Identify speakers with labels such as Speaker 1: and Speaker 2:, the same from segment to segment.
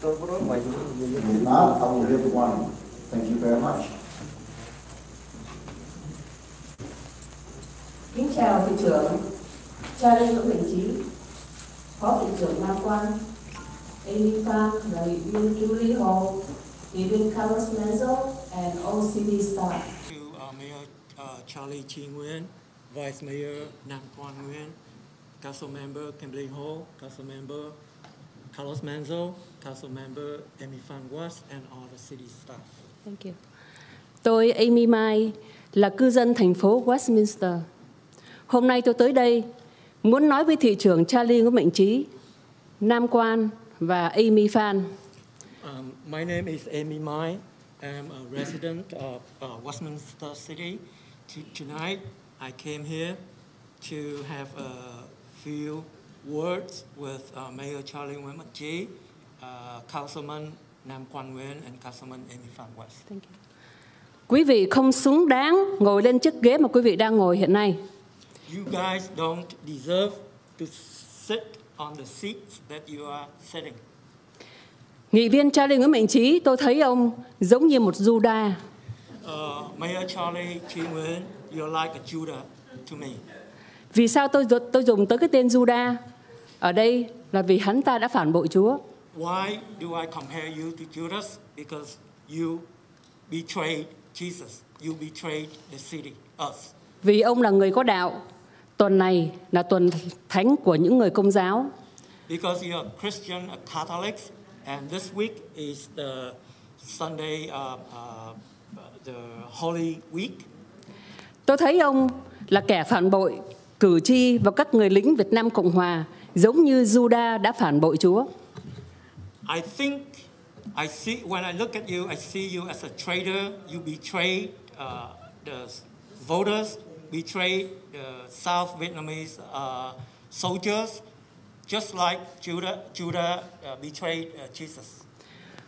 Speaker 1: If not, I will give the warning. Thank you very much.
Speaker 2: Kính chào thị trưởng, Charlie Nguyễn Mạnh Trí, Phó thị trưởng Nam Quan, Amy Phan, và ủy viên Kimberly Hall, ủy viên Carlos Menzo, and all city staff.
Speaker 3: To Mayor Charlie Chi Nguyen, Vice Mayor Nam Quan Nguyen, Council Member Kimberly Hall, Council Member Carlos Menzo, Council Member Amy Phan West, and all the city staff.
Speaker 2: Thank you. Tôi Amy Mai là cư dân thành phố Westminster. Hôm nay tôi tới đây muốn nói với thị trưởng Charlie Nguyễn Mạnh Trí, Nam Quan và Amy Phan.
Speaker 3: My name is Amy Mai. I'm a resident of Westminster City. Tonight, I came here to have a few words with Mayor Charlie Nguyễn Mạnh Trí, Councilman Nam Quan Nguyen, and Councilman Amy Phan West.
Speaker 2: Thank you. Quý vị không xứng đáng ngồi lên chiếc ghế mà quý vị đang ngồi hiện nay.
Speaker 3: You guys don't deserve to sit on the seats that you are sitting.
Speaker 2: Nghị viên Charlie Nguyễn Mạnh Trí, tôi thấy ông giống như một Judah.
Speaker 3: Mayor Charlie Chi Nguyen, you're like a Judah to me.
Speaker 2: Vì sao tôi dùng tới cái tên Judah ở đây là vì hắn ta đã phản bội Chúa.
Speaker 3: Why do I compare you to Judas? Because you betrayed Jesus. You betrayed the city, us.
Speaker 2: Vì ông là người có đạo. Tuần này là tuần thánh của những người Công giáo.
Speaker 3: Because you're a Christian, a Catholic, and this week is the Sunday, the Holy Week.
Speaker 2: Tôi thấy ông là kẻ phản bội cử tri và các người lính Việt Nam Cộng Hòa, giống như Judah đã phản bội Chúa.
Speaker 3: I think when I look at you, I see you as a traitor. You betrayed the voters, betrayed the South Vietnamese soldiers, just like Judah betrayed Jesus.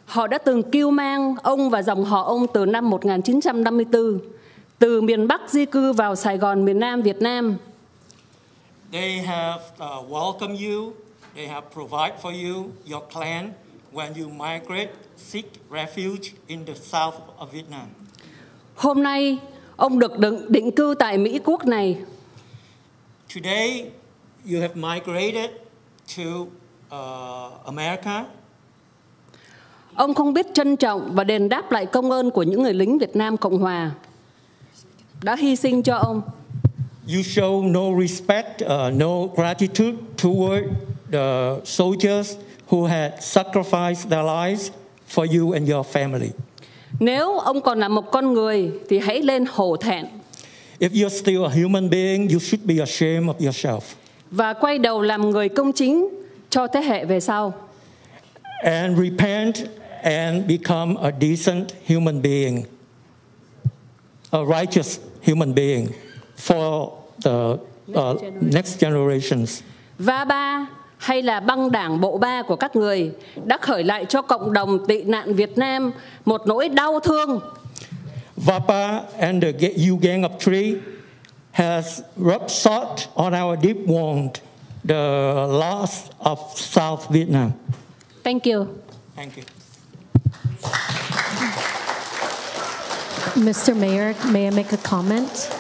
Speaker 2: Họ đã từng kêu mang ông và dòng họ ông từ năm 1954, từ miền Bắc di cư vào Sài Gòn, miền Nam Việt Nam.
Speaker 3: They have welcomed you. They have provided for you, your clan, when you migrate, seek refuge in the south of Vietnam.
Speaker 2: Hôm nay, ông được định cư tại Mỹ quốc này.
Speaker 3: Today, you have migrated to America.
Speaker 2: Ông không biết trân trọng và đền đáp lại công ơn của những người lính Việt Nam Cộng Hòa đã hy sinh cho ông.
Speaker 3: You show no respect, no gratitude toward the soldiers who had sacrificed their lives for you and your family.
Speaker 2: Nếu ông còn là một con người thì hãy lên hổ thẹn.
Speaker 3: If you're still a human being, you should be ashamed of yourself.
Speaker 2: Và quay đầu làm người công chính cho thế hệ về sau.
Speaker 3: And repent and become a decent human being, a righteous human being for the next generations.
Speaker 2: Va ba hay là băng đảng bộ ba của các người đã khởi lại cho cộng đồng tị nạn Việt Nam một nỗi đau thương.
Speaker 3: VAPA and the U Gang of Three has rubbed salt on our deep wound, the loss of South Vietnam.
Speaker 2: Thank you.
Speaker 3: Thank you.
Speaker 4: Mr. Mayor, may I make a comment?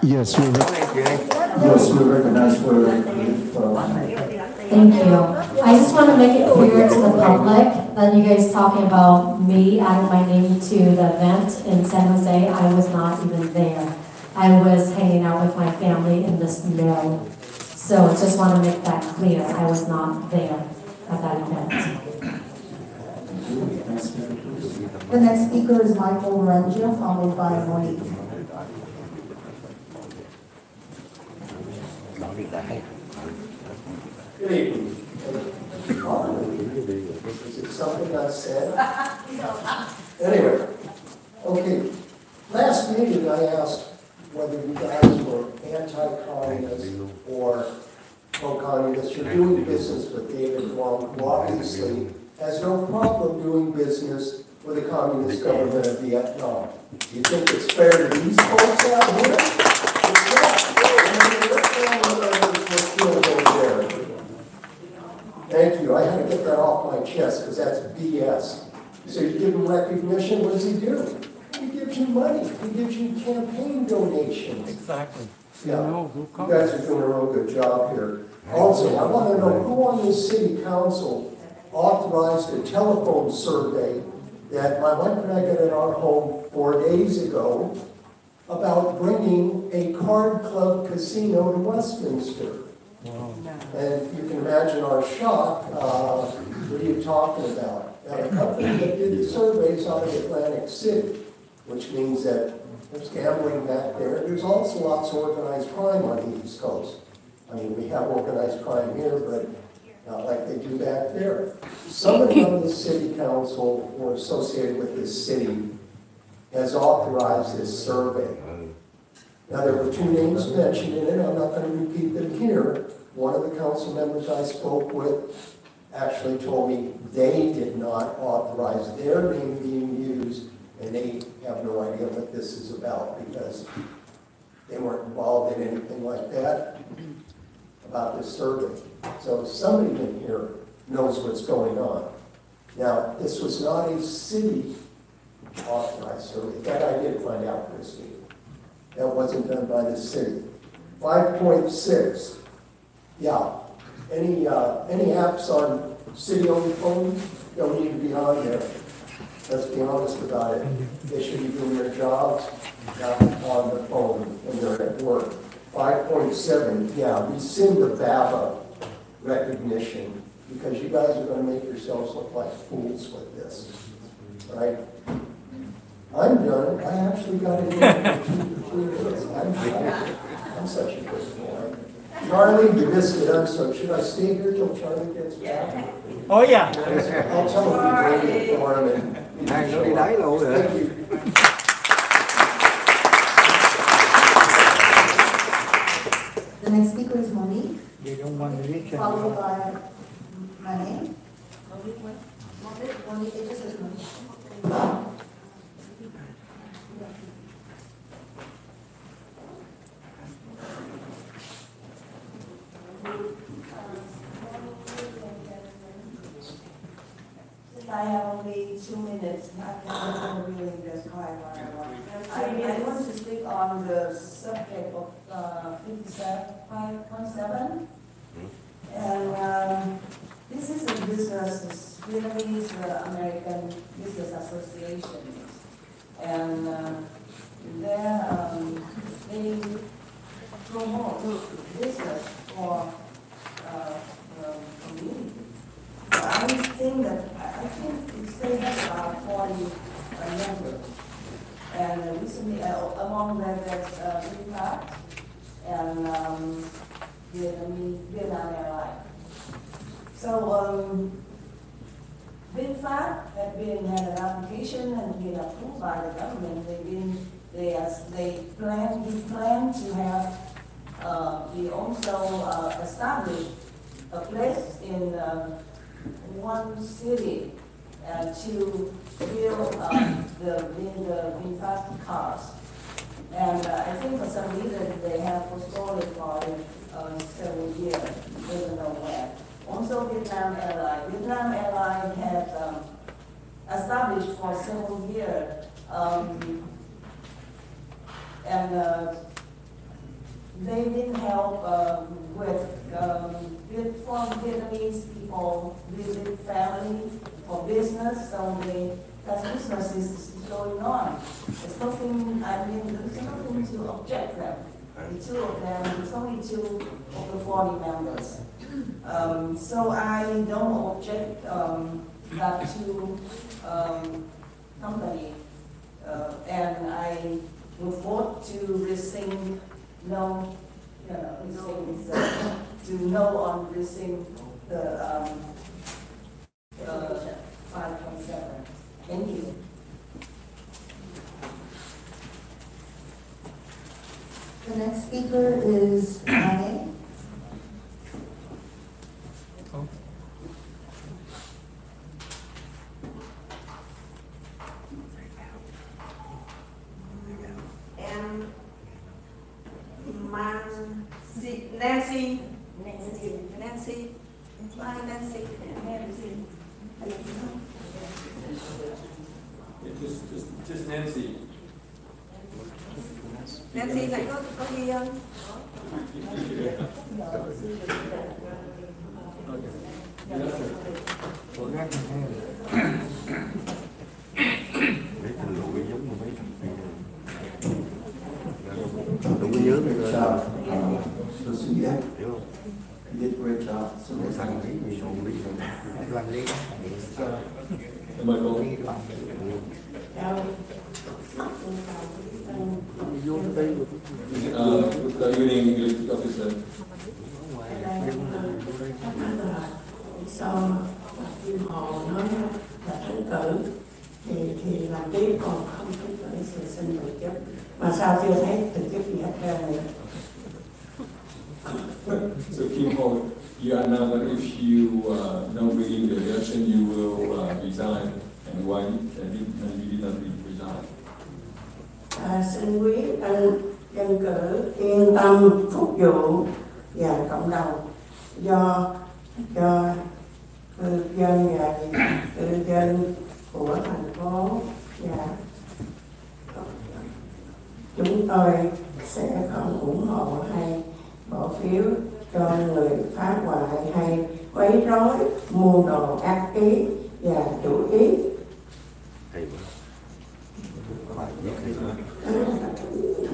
Speaker 1: Yes, you're recognized for
Speaker 5: Thank you. I just want to make it clear to the public that you guys talking about me adding my name to the event in San Jose. I was not even there. I was hanging out with my family in the snow. So just want to make that clear. I was not there at that event.
Speaker 6: The next speaker is Michael Rangia, followed by Monique.
Speaker 1: Good evening. Is it something I said? Anyway, okay. Last meeting I asked whether you guys were anti-communist or pro-communist. You're doing business with David Wong, who obviously has no problem doing business with the communist government of Vietnam. Do you think it's fair to these folks out here? It's not. Their family members were killed over there. Thank you. I had to get that that off my chest because that's BS. So you give him recognition, what does he do? He gives you money. He gives you campaign donations.
Speaker 3: Exactly.
Speaker 1: Yeah, you guys are doing a real good job here. Also, I want to know who on this city council authorized a telephone survey that my wife and I got at our home 4 days ago about bringing a card club casino to Westminster.
Speaker 3: Wow.
Speaker 1: And you can imagine our shock. What are you talking about? Now, the company that did the surveys out of Atlantic City, which means that there's gambling back there. There's also lots of organized crime on the East Coast. I mean, we have organized crime here, but not like they do back there. Somebody on the city council or associated with this city has authorized this survey. Now, there were 2 names mentioned in it. I'm not going to repeat them here. One of the council members I spoke with actually told me they did not authorize their name being used, and they have no idea what this is about because they weren't involved in anything like that about this survey. So somebody in here knows what's going on. Now, this was not a city authorized survey. That I did find out, Christine. That wasn't done by the city. 5.6. Yeah. Any apps on city-owned phones don't need to be on there. Let's be honest about it. They should be doing their jobs, not on the phone when they're at work. 5.7, yeah, rescind the VABA recognition because you guys are going to make yourselves look like fools with this, right? I'm done. I actually got it in for 2 to 3 days. I'm such a good boy. Charlie, you missed it. I'm sorry. Should I stay here till Charlie gets back?
Speaker 3: Oh yeah.
Speaker 1: I'll tell him we waited for him.
Speaker 7: Hàng nó đi đáy luôn rồi.
Speaker 1: Thank you.
Speaker 6: The next speaker is Monique,
Speaker 3: They don't want to reach
Speaker 6: followed by my name. Monique, it just says Monique.
Speaker 8: I have only 2 minutes. I can't really describe what I want. I want to speak on the subject of 5.7. And this is a business, Vietnamese American Business Association. And they promote business for community. I think it says about 40 members. And recently, among them, there's VYMLS and Vietnam Airlines. So, VYMLS had an application and been approved by the government. They plan to have, we also established a place in one city to build the VinFast cars. And I think for some reason they have postponed it for several years, doesn't know when. Also Vietnam Airlines. Vietnam Airlines has established for several years and they didn't help for Vietnamese people visit family for business, so that business is going on. There's nothing, there's nothing to object them. The 2 of them, it's only 2 of the 40 members. So I don't object that 2 company, and I would vote to rescind to no on rescind the 5.7. Thank you.
Speaker 6: The next speaker is Mane.
Speaker 8: Nancy.
Speaker 7: Just Nancy.
Speaker 8: Nancy lại có ghi không?
Speaker 9: Đúng cái nhớ này rồi.
Speaker 1: So yeah, you did a great job. So
Speaker 9: Để sang cái gì không biết rồi. Làm lý.
Speaker 7: Mời cô.
Speaker 9: Vô tới đây rồi.
Speaker 7: Good evening, elected officer.
Speaker 10: Sau khi họ nói là thắng cử thì làm tiếp, còn không thắng cử thì xin từ chức, mà sao chưa thấy từ chức gì hết trơn này.
Speaker 7: So Kim Ho, you are now that if you don't begin the election, you will resign, and why you did not resign?
Speaker 10: Xin quý anh dân cử yên tâm phục vụ và cộng đồng do cư dân và cư dân của thành phố, và chúng tôi sẽ không ủng hộ hay bỏ phiếu cho người phá hoại hay quấy rối, mua đồ ác ý và chủ ý.
Speaker 9: Hay quá.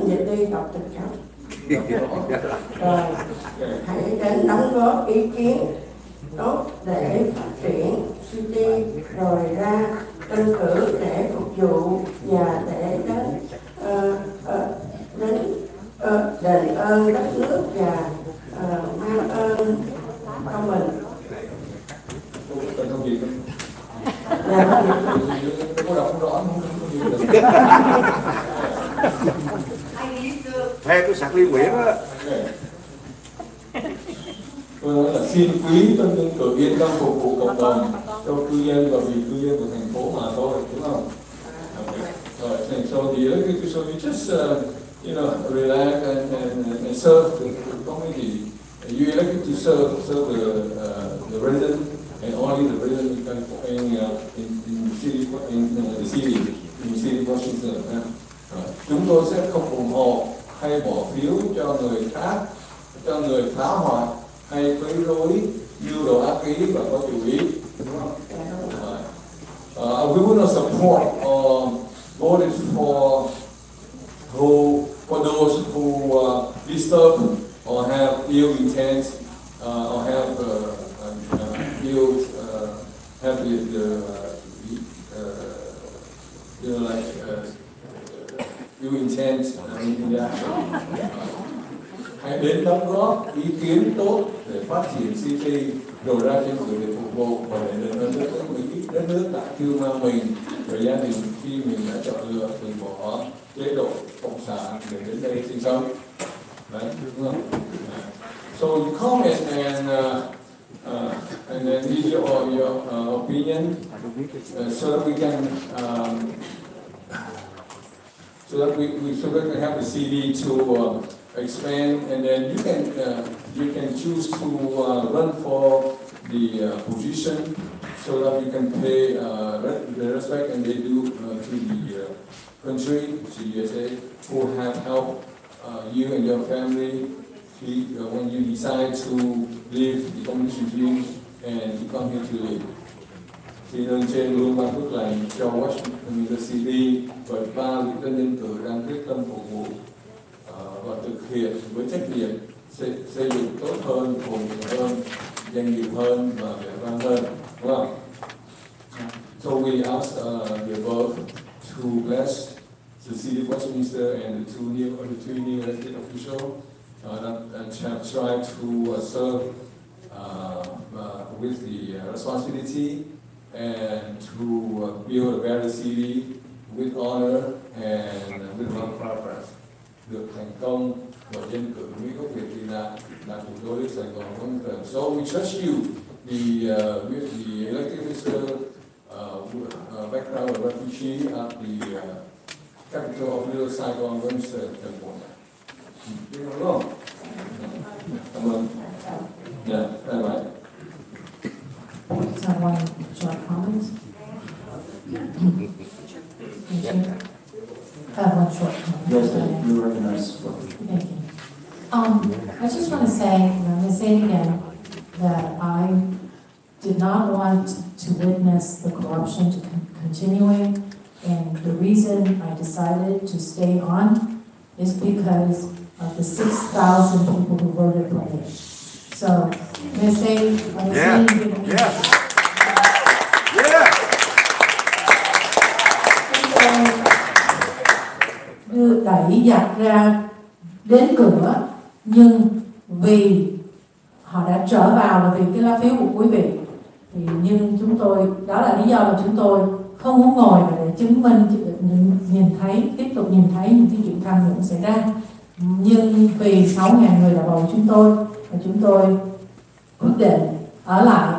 Speaker 10: Dịch đi đọc tình cảm. Rồi hãy đến đóng góp ý kiến tốt để phát triển city, rồi ra tranh cử để phục vụ và để đền ơn đất nước và mang ơn công mình.
Speaker 7: Cần không gì không? Cô đọc không rõ không?
Speaker 9: Theo cái sạc liên nguyễn á.
Speaker 7: Tôi nói là xin quý tân dân cử yên tâm phục vụ cộng đồng cho cư dân và vì cư dân của thành phố mà thôi, đúng không? Okay. So the elected official, you just relax and serve the community. You elected to serve the resident and only the resident in California, in the city of Washington. Chúng tôi sẽ không ủng hộ hay bỏ phiếu cho người khác, cho người phá hoại hay quấy rối, mưu đồ ác ý và có chủ ý. We will not support or voted for those who disturb or have ill intent or have ill intent in the action. Hãy đến đóng góp ý kiến tốt để phát triển city, rồi ra trên cử để phục vụ và để đất nước đã kêu mang mình và gia đình khi mình đã chọn lựa từ bỏ chế độ cộng sản để đến đây sinh sống. Đấy, đúng không? So you comment and then leave your opinion so that we can so that we have the CD to expand, and then you can choose to run for the position so that you can pay the respect and they do to the country, to USA, who have helped you and your family when you decide to leave the communist regime and to come here to live. Xin ơn trên luôn ban phước lành cho Washington University và ba vị tân nhân cử đang quyết tâm phục vụ và thực hiện với trách nhiệm xây dựng tốt hơn, phồn vinh hơn, danh dự hơn và vẻ vang hơn, đúng không? So we ask the above to bless the city of Westminster and the three new elected officials that have tried to serve with the responsibility and to build a better city with honor and with love purpose. Được thành công và dân cử Mỹ gốc Việt tị nạn là thủ đô nước Sài Gòn vững vàng. So we trust you, the elected official background of refugee at the capital of Little Saigon, California. Đúng không? Cảm ơn. Yeah, bye bye.
Speaker 6: Someone
Speaker 5: short comment? I have one short comment.
Speaker 1: Yes, you recognize.
Speaker 5: Thank you. I just want to say, and I'm going to say it again, that I did not want to witness the corruption to continuing, and the reason I decided to stay on is because of the 6,000 people who voted for me. So, I'm going to say, đưa đẩy giặc ra đến cửa, nhưng vì họ đã trở vào là vì cái lá phiếu của quý vị, thì nhưng chúng tôi, đó là lý do mà chúng tôi không muốn ngồi để chứng minh, tiếp tục nhìn thấy những cái chuyện tham nhũng xảy ra. Nhưng vì 6.000 người đã bầu chúng tôi, và chúng tôi quyết định ở lại.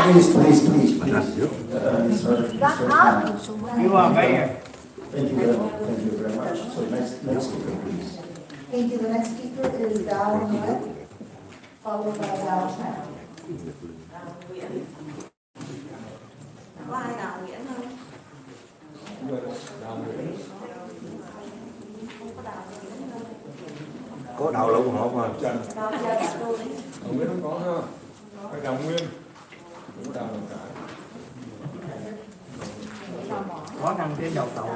Speaker 1: Please.
Speaker 9: You are mayor.
Speaker 1: Thank you very much. So next speaker, please.
Speaker 6: Thank you. The next speaker is VYMLS, followed by Dân Pha.
Speaker 8: Có ai đạo Nguyễn không?
Speaker 9: Có đạo lũ họ mà.
Speaker 7: Đạo Nguyên không có ha. Phải đạo Nguyên. Không có đạo nào cả.
Speaker 9: Có năng cái dầu tàu.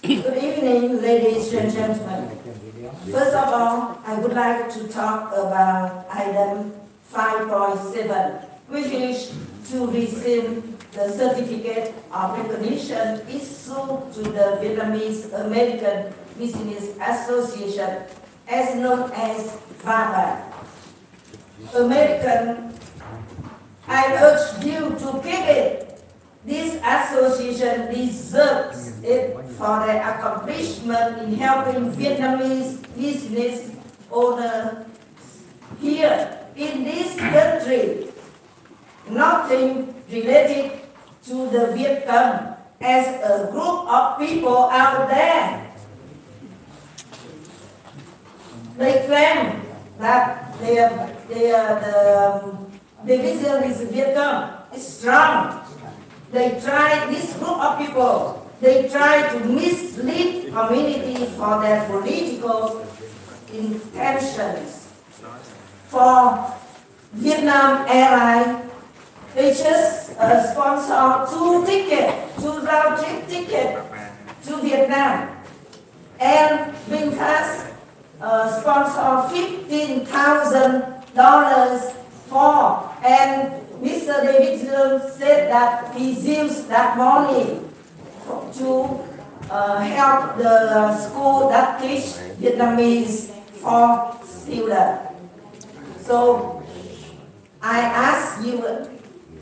Speaker 8: Good evening, ladies and gentlemen. First of all, I would like to talk about item 5.7, which is to receive the certificate of recognition issued to the Vietnamese American Business Association, as known as VYMLS. American, I urge you to keep it. This association deserves it for their accomplishment in helping Vietnamese business owners here in this country. Nothing related to the Viet Cong as a group of people out there. They claim that the division with Viet Cong is strong. This group of people, they try to mislead community for their political intentions. For Vietnam Airlines, they just sponsor two round-trip tickets to Vietnam. And VYMLS sponsor $15,000 for, and Mr. Davidson said that he used that money to help the school that teach Vietnamese for students. So I ask you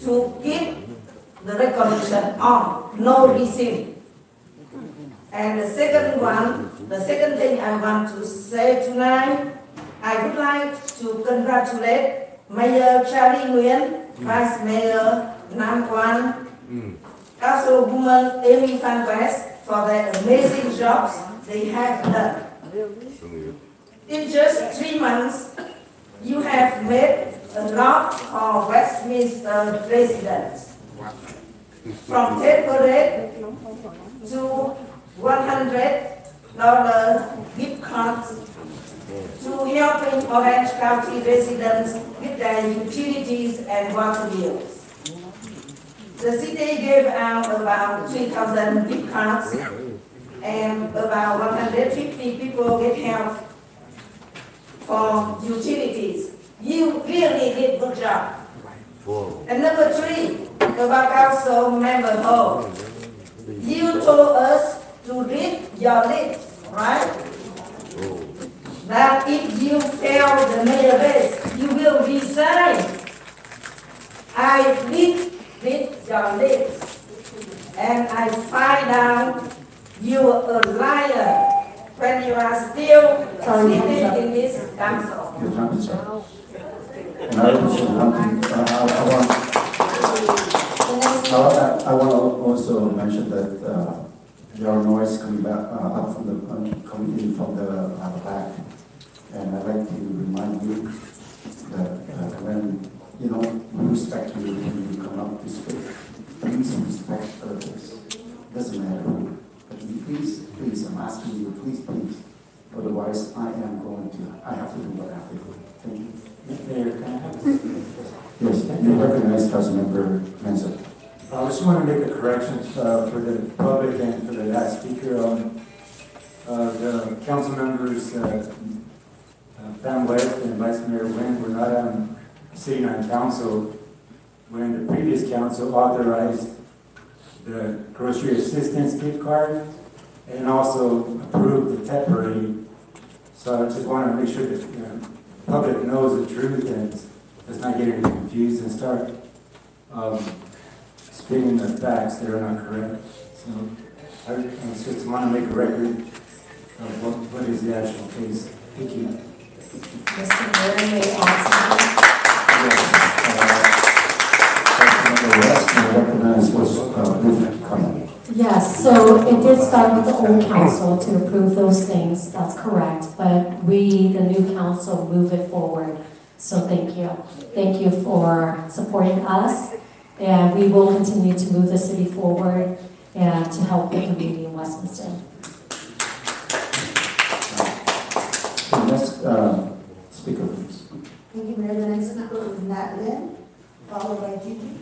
Speaker 8: to keep the recognition on, no receipt. And the second thing I want to say tonight, I would like to congratulate Mayor Charlie Nguyen, Vice Mayor Nam Quan, Councilwoman Amy Phan West for their amazing jobs they have done. In just 3 months, you have made a lot for Westminster residents. From 10 parade to $100 gift cards to helping Orange County residents with their utilities and water bills. The city gave out about 3,000 gift cards and about 150 people get help for utilities. You really did good job. And number 3, about council member hall. You told us to read your lips, right? That if you fail the mayor race, you will resign. I did read your lips, and I find out you are a liar when you are still sitting in this council.
Speaker 1: Your time is up. And I want
Speaker 11: I want to also mention that there are noise coming back up from coming in from the back, and I'd like to remind you that when we respect you when you come up to speak, please respect others. Doesn't matter who, but please, I'm asking you, please. Otherwise, I have to do what I have to do. Thank you.
Speaker 12: Mayor, can I have a second?
Speaker 11: Yes, you recognize Councilmember Mensa.
Speaker 12: I just want to make a correction for the public and for the last speaker. The council members, VYMLS and Vice Mayor Nguyen were not sitting on council when the previous council authorized the grocery assistance gift card and also approved the TEP parade. So I just want to make sure that the public knows the truth and does not get any confused and start spinning the facts that are not correct. So I just want to make a record of what is the actual case. Thank you.
Speaker 5: Mr. Mayor, may I ask Yes, so it did start with the old council to approve those things, that's correct, but we, the new council, move it forward. So thank you. Thank you for supporting us, and we will continue to move the city forward and to help the community in Westminster.
Speaker 11: Next speaker, please.
Speaker 6: Thank you, Mayor. The next speaker is Nat Lynn, followed by Gigi.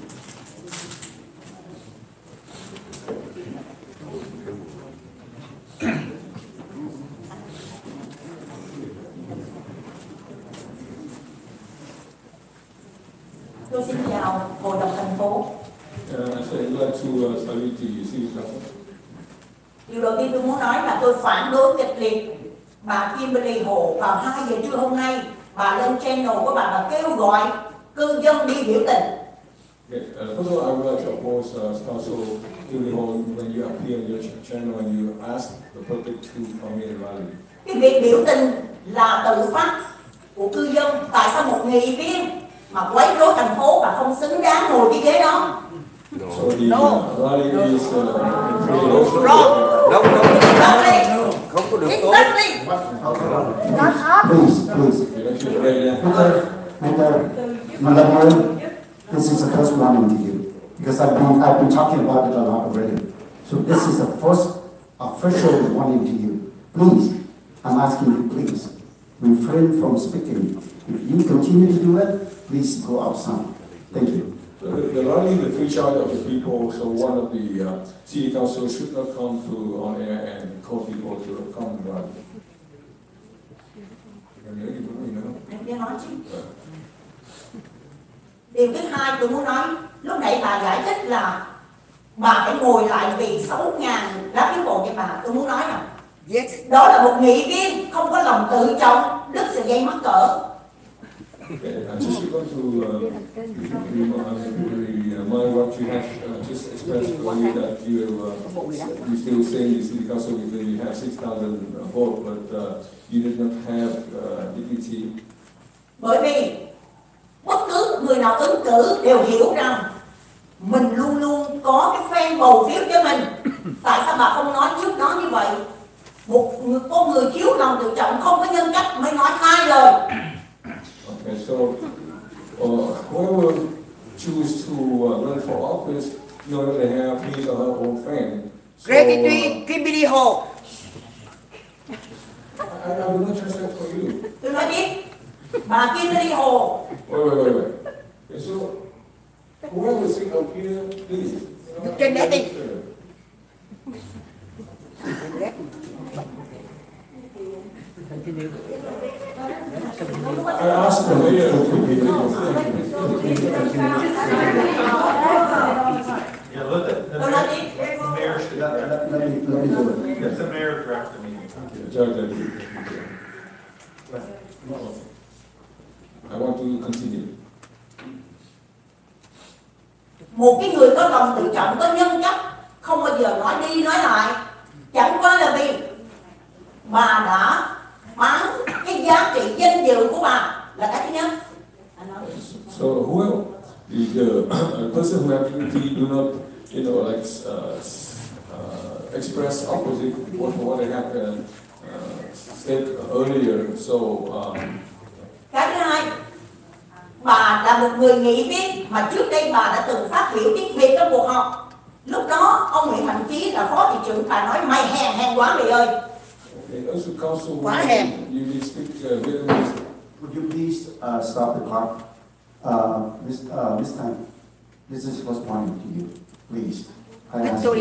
Speaker 8: Tôi xin chào Hội đồng thành phố. Điều đầu tiên tôi muốn nói là tôi phản đối kịch liệt bà Kimberly Hồ vào 2 giờ trưa hôm nay. Bà lên channel của bà kêu gọi cư dân đi biểu tình.
Speaker 7: First of all, I would like to oppose Council Kimberly Ho when you appear on your channel and you ask the public to come in rally.
Speaker 8: Cái việc biểu tình là tự phát của cư dân. Tại sao một nghị viên mà quấy rối thành phố và không xứng đáng ngồi cái ghế đó?
Speaker 7: So the rally is
Speaker 9: Không có được tốt.
Speaker 11: Madam, this is the first warning to you because I've been talking about it a lot already. So this is the first official warning to you. Please, I'm asking you, please refrain from speaking. If you continue to do it, please go outside. Thank you.
Speaker 7: The rally is the free charge of the people, so one of the city council should not come to on air and call people to come and rally.
Speaker 8: Điều thứ hai tôi muốn nói, lúc nãy bà giải thích là bà phải ngồi lại vì 6.000 lá phiếu bầu cho bà. Tôi muốn nói là đó là một nghị viên không có lòng tự trọng, đứt sợi dây mắc cỡ.
Speaker 7: Okay, I just want to remind what you have just expressed earlier that you still say in the city council that you have 6,000 votes, but you did not have deputy.
Speaker 8: Bởi vì bất cứ người nào ứng cử đều hiểu rằng mình luôn luôn có cái fan bầu phiếu cho mình. Tại sao bà không nói trước đó như vậy? Một con người thiếu lòng tự trọng, không có nhân cách mới nói 2 lời.
Speaker 7: Okay, so whoever choose to run for office, you know, they have his or her own fan. So,
Speaker 8: Kimberly Hồ.
Speaker 7: I will not translate for you.
Speaker 8: Tôi nói tiếp, bà Kimberly Hồ.
Speaker 7: Wait. Okay, so whoever is sitting up here, please.
Speaker 8: Trên đấy đi.
Speaker 7: I asked the mayor to be
Speaker 11: Let me do it.
Speaker 9: Let the mayor draft the meeting.
Speaker 7: I want to continue.
Speaker 8: Một cái người có lòng tự trọng, có nhân cách, không bao giờ nói đi nói lại. Chẳng qua là vì bà đã bán cái giá trị danh dự của bà là cái thứ nhất.
Speaker 7: So whoever, the person who have immunity do not, express opposite what they have said earlier. So.
Speaker 8: Cái thứ hai, bà là một người nghị viên mà trước đây bà đã từng phát biểu tiếng Việt trong cuộc họp. Lúc đó ông Nguyễn Mạnh Chí là phó thị trưởng, bà nói mày hèn quá mày ơi. Quá hèn.
Speaker 11: Would you please stop the clock? Miss Tan, this is first warning to you, please. I ask you.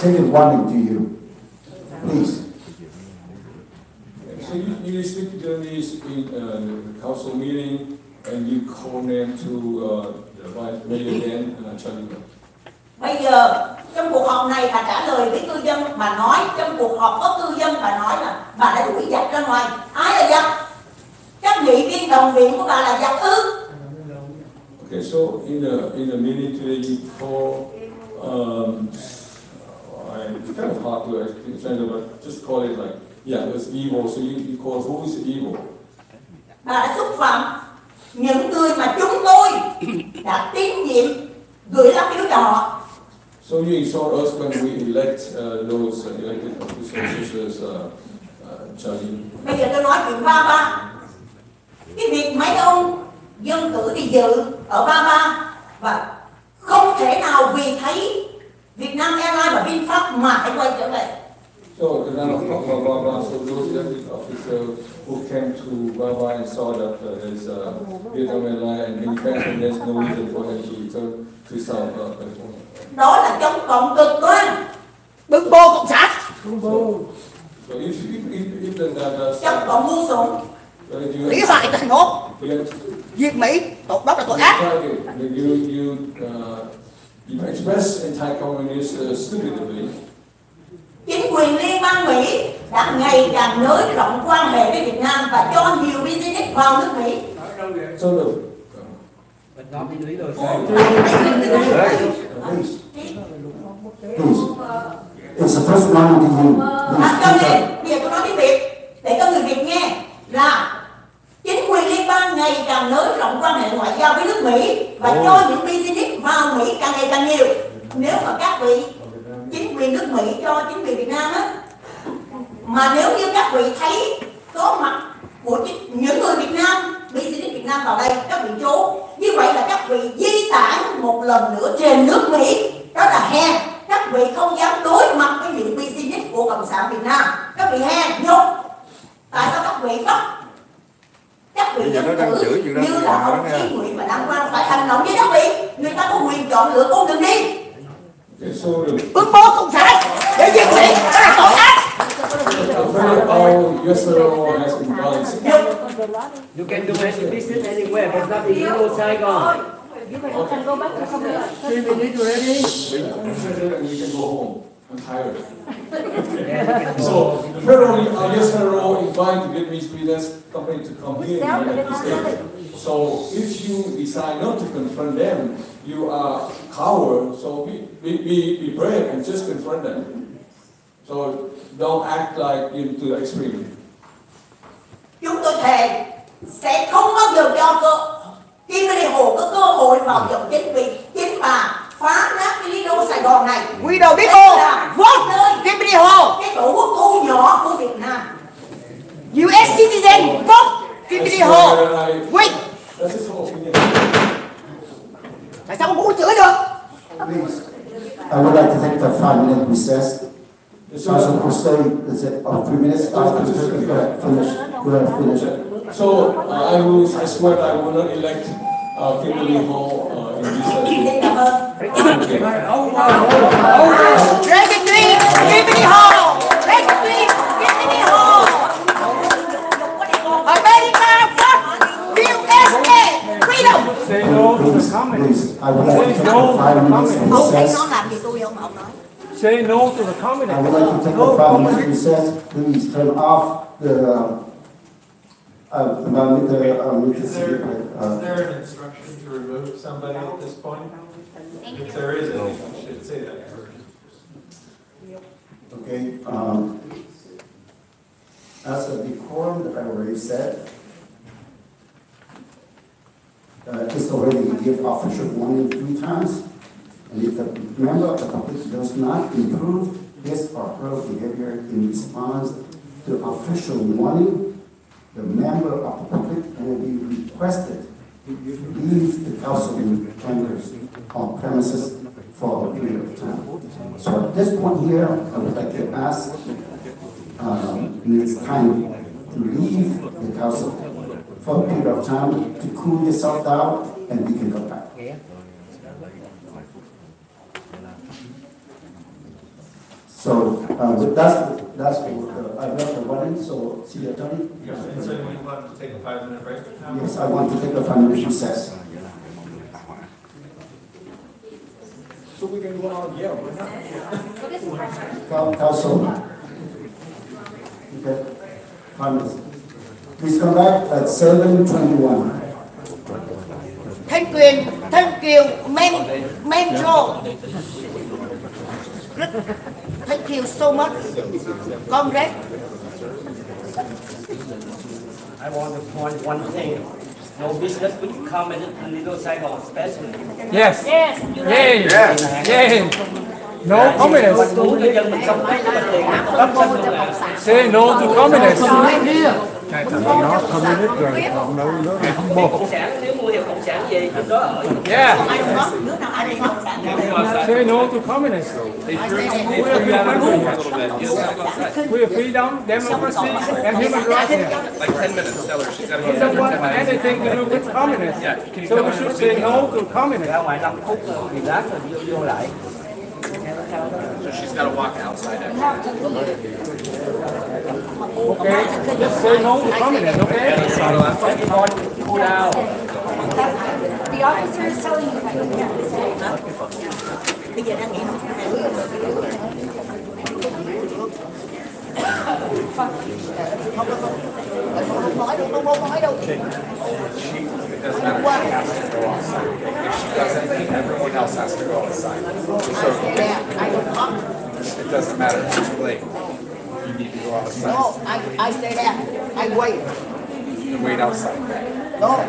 Speaker 11: Second warning to you, please.
Speaker 7: So you speak to journalists in the council meeting, and you call them to the vice mayor again, Charlie.
Speaker 8: Bây giờ trong cuộc họp này bà trả lời với cư dân, bà nói trong cuộc họp có cư dân, bà nói là bà đã đuổi giặc ra ngoài. Ai là giặc? Các nghị viên đồng viện của bà là giặc ư?
Speaker 7: Okay, so in the meeting today you call it's kind of hard to explain, but just call it like, yeah, it was evil. So you call who is evil?
Speaker 8: Bà đã xúc phạm những người mà chúng tôi đã tín nhiệm gửi lá phiếu cho họ.
Speaker 7: So you insult us when we elect those elected officials such as Charlie.
Speaker 8: Bây giờ tôi nói chuyện VYMLS. Cái việc mấy ông dân cử đi dự ở VYMLS và không thể nào vì thấy Việt Nam Airlines và VinFast mà phải quay trở về.
Speaker 7: So so those elected officials who came to VYMLS and saw that there's Vietnam Airlines and VinFast, and there's no reason for them to return to South California.
Speaker 8: Đó là chống cộng cực đoan, bưng bô cộng sản.
Speaker 7: So if
Speaker 8: chống cộng ngu xuẩn,
Speaker 7: lý
Speaker 8: hoại thành phố, diệt Mỹ, đó là tội ác.
Speaker 7: You express anti-communist stupidity.
Speaker 8: Chính quyền liên bang Mỹ đã ngày càng nới rộng quan hệ với Việt Nam và cho nhiều business vào nước Mỹ.
Speaker 11: It's the first warning to you.
Speaker 8: Bây giờ tôi nói tiếng Việt để cho người Việt nghe là chính quyền liên bang ngày càng nới rộng quan hệ ngoại giao với nước Mỹ và cho những business vào Mỹ càng ngày càng nhiều. Nếu mà các vị chính quyền nước Mỹ cho chính quyền Việt Nam á, mà nếu như các vị thấy có mặt của những người Việt Nam, business Việt Nam vào đây, các vị trốn, như vậy là các vị di tản một lần nữa trên nước Mỹ, đó là hèn. Các vị không dám đối mặt với những business của Cộng sản Việt Nam, các vị hèn nhục. Tại sao các vị bắt các vị dân cử như là ông Chí Nguyễn và Đăng Quang phải hành động với các vị? Người ta có quyền chọn lựa con đường đi. Bức bố Cộng sản để diệt Mỹ, đó là tội ác.
Speaker 13: You can do any business anywhere, but not in Euro Saigon.
Speaker 8: You can go back to somewhere.
Speaker 13: 3 minutes already.
Speaker 7: We can go home. I'm tired. So the federal, US federal invite the Vietnamese business company to come here in the United States. So if you decide not to confront them, you are coward. So be brave and just confront them. So don't act like into the extreme.
Speaker 8: Chúng tôi thề sẽ không bao giờ cho Kim Ly Hồ có cơ hội vào dòng chính vì chính bà phá nát cái lý đô Sài Gòn này. We don't biết ô, vote Kim Ly Hồ, cái tổ quốc thu nhỏ của Việt Nam. US citizen, vote Kim Ly Hồ. Wait. Tại sao không có chữa được?
Speaker 11: Please, I would like to take the 5-minute recess. Council will stay, is it 3 minutes? Go ahead, finish it.
Speaker 7: So I swear I will not elect Kimberly Hall in this session.
Speaker 8: Dragon Dream, Kimberly Hall! Dragon Dream, Kimberly Hall! America, fuck! USA, freedom!
Speaker 11: Please, I would like to take a 5-minute recess.
Speaker 13: Say no to the communist.
Speaker 11: I would like to take a 5-minute recess. Please turn off the
Speaker 9: Is there an instruction to remove somebody at this point? If there is, I think we should say that first.
Speaker 11: Okay. As a decorum that I already said, it's the official warning 3 times. And if the member of the public does not improve his or her behavior in response to official warning, the member of the public will be requested to leave the council chambers or premises for a period of time. So at this point here, I would like to ask Ms. Khai to leave the council for a period of time to cool yourself down, and we can come back. So with that's I read the warning. So see the attorney.
Speaker 9: Yes, and so we want to take a 5-minute break now?
Speaker 11: Yes, I want to take a 5-minute recess.
Speaker 7: So we can go out, yeah, we're not.
Speaker 11: Council. Okay. 5 minutes. Please come back at 7:21.
Speaker 10: Thank you, Mentor. Thank you so much, Congress.
Speaker 13: I want to point one thing. No business with comment in Little Saigon, especially.
Speaker 14: Yes.
Speaker 15: Yes.
Speaker 14: Yes. No communists. Say no to communists.
Speaker 13: Cộng sản nếu mua hiệu cộng sản về lúc đó ở.
Speaker 14: Yeah. Say no to communists. We are freedom, democracy, and human rights here.
Speaker 16: Like 10 minutes, tell her she's got to
Speaker 14: We don't want anything to do with communists. So we should say no to communists.
Speaker 13: Ra ngoài 5 phút thì lát rồi vô lại.
Speaker 16: So she's got to walk outside it.
Speaker 14: Okay, just say no to communists, okay?
Speaker 13: Cool down.
Speaker 15: The officer is telling you that. Bây giờ đang nghỉ
Speaker 16: It doesn't matter if she has to go outside. If she doesn't, everyone else has to go outside. So it doesn't matter if it's late. You need to go outside.
Speaker 10: No, I stay there. I wait.
Speaker 16: And wait outside.
Speaker 10: No,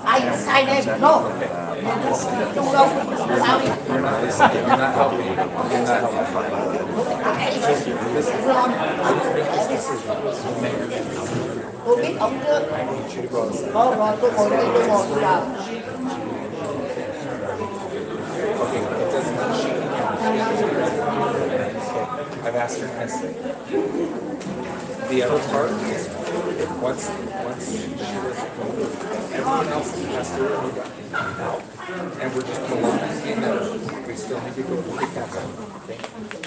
Speaker 10: I sign it. No. Don't go. Sorry.
Speaker 16: You're not listening. You're not helping. You're not helping.
Speaker 10: Tôi biết ông trước. Rồi, tôi ngồi đây, tôi ngồi chờ.
Speaker 16: Okay, it doesn't matter. I've asked her nicely. The other part is once everyone else has to move out, and we're just prolonging the amendment. We still need to go through the council.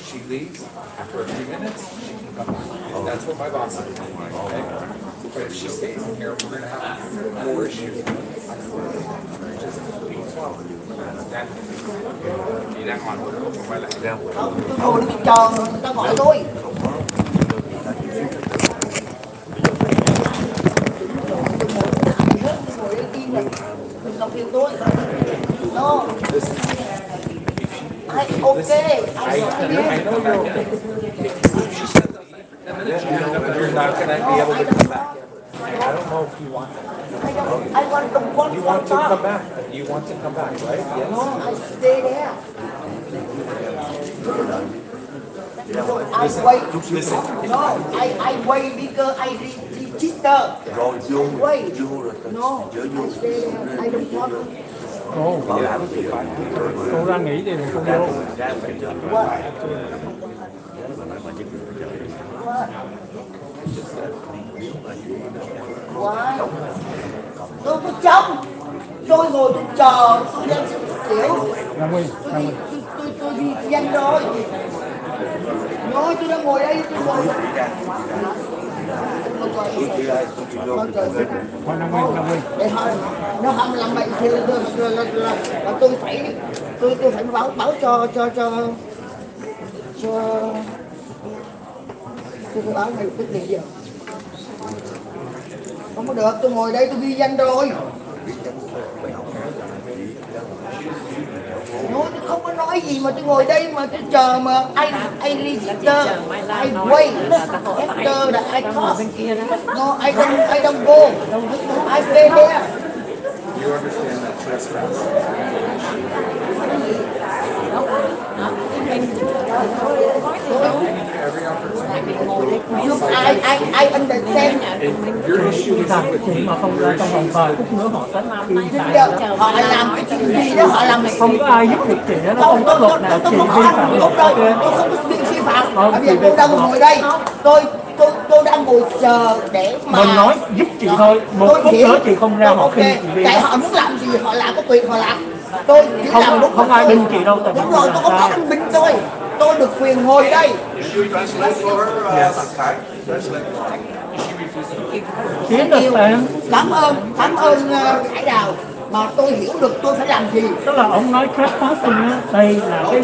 Speaker 16: She leaves after a few minutes. She can come back. That's what my boss said. Okay? But if she stays in here, we're going to have more issues. Chị đang hỏi một quay lại đâu?
Speaker 10: Tôi ngồi đi chờ người ta gọi tôi. Đừng làm phiền tôi. No. Okay.
Speaker 16: I know you're okay. You're not going to be able to come back. I don't know if you want that.
Speaker 10: I want to come
Speaker 16: You want to come back. You want to come back, right? Yes.
Speaker 10: No, I stay there. No, I wait.
Speaker 16: Listen.
Speaker 10: No, I wait because I register. Wait. No, I stay there. I don't want.
Speaker 14: Cô ra nghỉ đi, cô vô.
Speaker 10: Why? Tôi có trông. Tôi ngồi tôi chờ, tôi dân kiểu. Tôi đi dân rồi. Nói tôi đang ngồi đây, tôi ngồi. Nếu không làm bệnh thì là tôi phải báo cho tôi báo ngay quyết định giờ. Không có được, tôi ngồi đây tôi ghi danh rồi. Nói tôi không có nói gì mà tôi ngồi đây mà tôi chờ mà I register, I wait, after that I talk. No, I don't go. I stay there.
Speaker 16: You understand that trespass? Every opportunity to go
Speaker 10: I understand.
Speaker 16: Your issue is with me. Your issue is with
Speaker 10: Họ làm cái chuyện gì đó, họ làm
Speaker 14: không có ai giúp được chị đó, nó không có luật nào chị vi phạm.
Speaker 10: Đúng rồi, tôi không có vi phạm. Bây giờ tôi đang ngồi đây, tôi đang ngồi chờ để mà
Speaker 14: Mình nói giúp chị thôi, một phút nữa chị không ra họ khinh chị đi.
Speaker 10: Tại họ muốn làm gì họ làm, có quyền họ làm. Tôi chỉ làm đúng.
Speaker 14: Không ai binh chị đâu.
Speaker 10: Đúng rồi, tôi không có anh binh tôi được quyền ngồi đây. Cảm ơn Khải Đào. Mà tôi hiểu được tôi phải làm gì.
Speaker 14: Tức là ông nói trespassing á, đây là cái...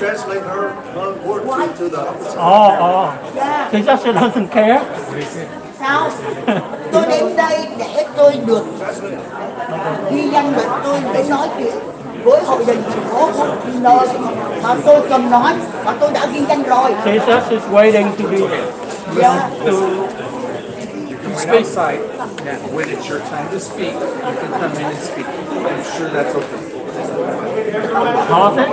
Speaker 14: Thì just she doesn't care.
Speaker 10: Sao? Tôi đến đây để tôi được ghi danh được tôi để nói chuyện với hội đồng thành phố nơi mà tôi cần nói và tôi đã ghi danh rồi.
Speaker 14: She says she's waiting to be
Speaker 16: speak side, and when it's your time to speak, you can come in and speak. I'm sure that's okay.
Speaker 14: Họ sẽ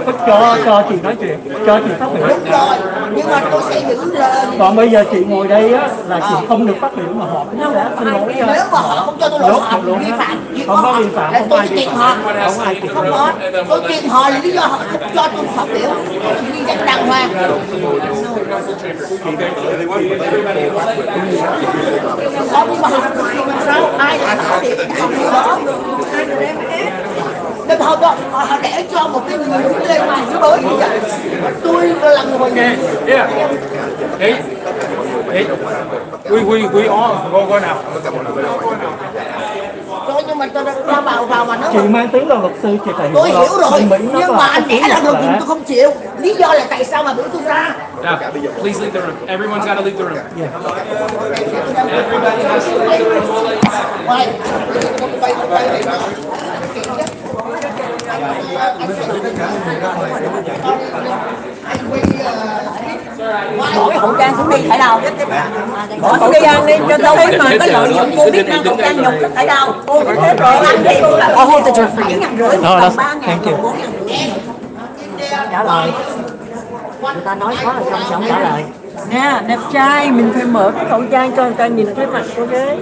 Speaker 14: cho chị nói chuyện, cho chị phát biểu.
Speaker 10: Đúng rồi, nhưng mà tôi sẽ giữ lời.
Speaker 14: Còn bây giờ chị ngồi đây á là chị không được phát biểu mà họ cũng sẽ xin lỗi.
Speaker 10: Nếu mà họ không cho tôi lỗi, họ vi phạm.
Speaker 14: Không có vi phạm, không ai vi phạm. Không ai vi phạm.
Speaker 10: Không có. Tôi kiện họ là lý do họ không cho tôi phát biểu. Ghi danh đàng hoàng. Không mà sao ai lại bảo điện đó? Nên họ để cho một cái người đứng lên mà giữ bới như vậy. Tôi là người
Speaker 14: We all go nào.
Speaker 10: Thôi nhưng mà tôi ra vào mà nó...
Speaker 14: Chị mang tiếng là luật sư, chị phải hiểu.
Speaker 10: Tôi hiểu rồi, nhưng mà anh để là được tôi không chịu. Lý do là tại sao mà biểu tôi ra?
Speaker 17: Please leave the room. Everyone's got to leave the room.
Speaker 10: Everybody has to leave the
Speaker 15: Bỏ cái khẩu trang xuống đi, Khải Đào. Bỏ khẩu trang đi, cho tôi thấy mà có lợi dụng cô biết năng khẩu trang nhục rất Khải Đào. Cô có thế rồi, ăn gì cũng là hold the door for you.
Speaker 14: Thank you.
Speaker 15: Trả lời. Người ta nói quá là xong xong trả lời. Nè, đẹp trai, mình phải mở cái khẩu trang cho người ta nhìn thấy mặt cô gái.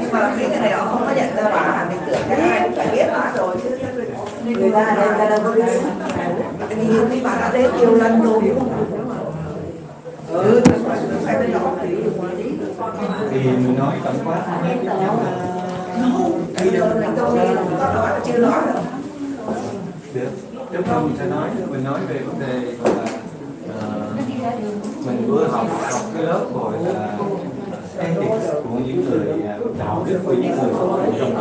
Speaker 8: Nhưng mà cái này họ không có nhận ra bà mình tưởng cái phải biết bà rồi chứ người ta đâu có biết. Nhiều khi bà đã đến nhiều lần rồi hiểu không? Phải bên đó
Speaker 12: thì mình nói tổng quát
Speaker 8: bây giờ mình tôi có nói chưa nói đâu.
Speaker 12: Được, lúc đó mình sẽ nói, mình nói về vấn đề là mình vừa học cái lớp rồi là ethics của những người đạo đức của những người trong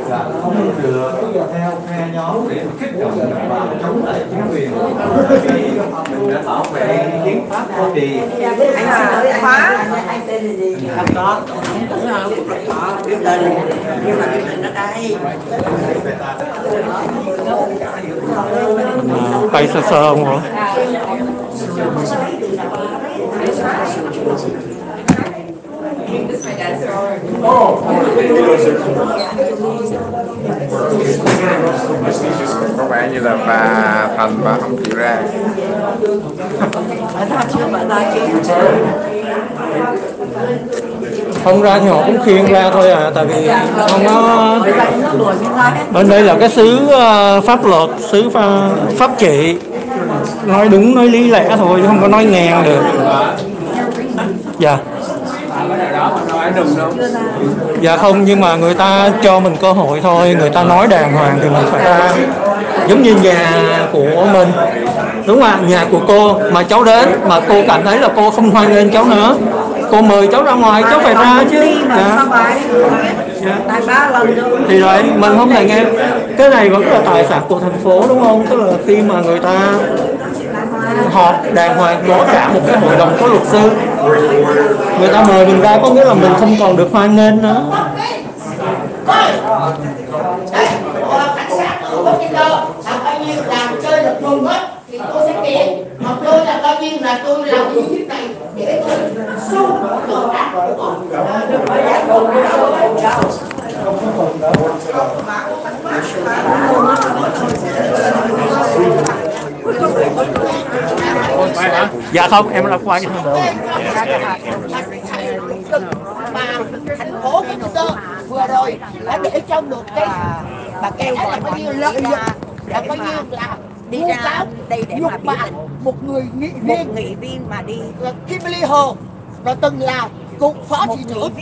Speaker 12: là không được theo phe nhóm để kích động đồng bào chống lại chính quyền, vì mình đã bảo vệ hiến pháp của thì
Speaker 10: anh tên là gì? Không có, không tưởng không biết tên nhưng mà cái tên ở đây.
Speaker 14: Tay sơ sơ không hả?
Speaker 18: Có vẻ như là bà Thành bà không chịu ra.
Speaker 14: Không ra thì họ cũng khiêng ra thôi à, tại vì không có... Bên đây là cái xứ pháp luật, xứ pháp trị, nói đúng nói lý lẽ thôi chứ không có nói ngang được. Dạ. Dạ không, nhưng mà người ta cho mình cơ hội thôi, người ta nói đàng hoàng thì mình phải ra. Giống như nhà của mình, đúng không ạ? Nhà của cô mà cháu đến mà cô cảm thấy là cô không hoan nghênh cháu nữa, cô mời cháu ra ngoài, cháu phải ra chứ. Thì đấy, mình không thể nghe. Cái này vẫn là tài sản của thành phố đúng không? Tức là khi mà người ta họp đàng hoàng, có cả một cái hội đồng có luật sư, người ta mời mình ra có nghĩa là mình không còn được hoan nghênh nữa.
Speaker 10: Cảnh sát ở Bắc Kinh đâu, bao nhiêu làm chơi được mừng hết thì tôi sẽ kiện, mà tôi tôi là coi như là tôi làm như thế này để xô tội ác của họ.
Speaker 14: Dạ không, em là quay.
Speaker 10: Mà thành phố của chúng tôi vừa rồi đã để trong được cái mà cái là coi như lợi nhuận, là coi như là
Speaker 15: đi ra đây để mà
Speaker 10: bạ một người nghị viên
Speaker 15: mà đi
Speaker 10: Kimberly Hồ rồi từng là cục phó thị trưởng,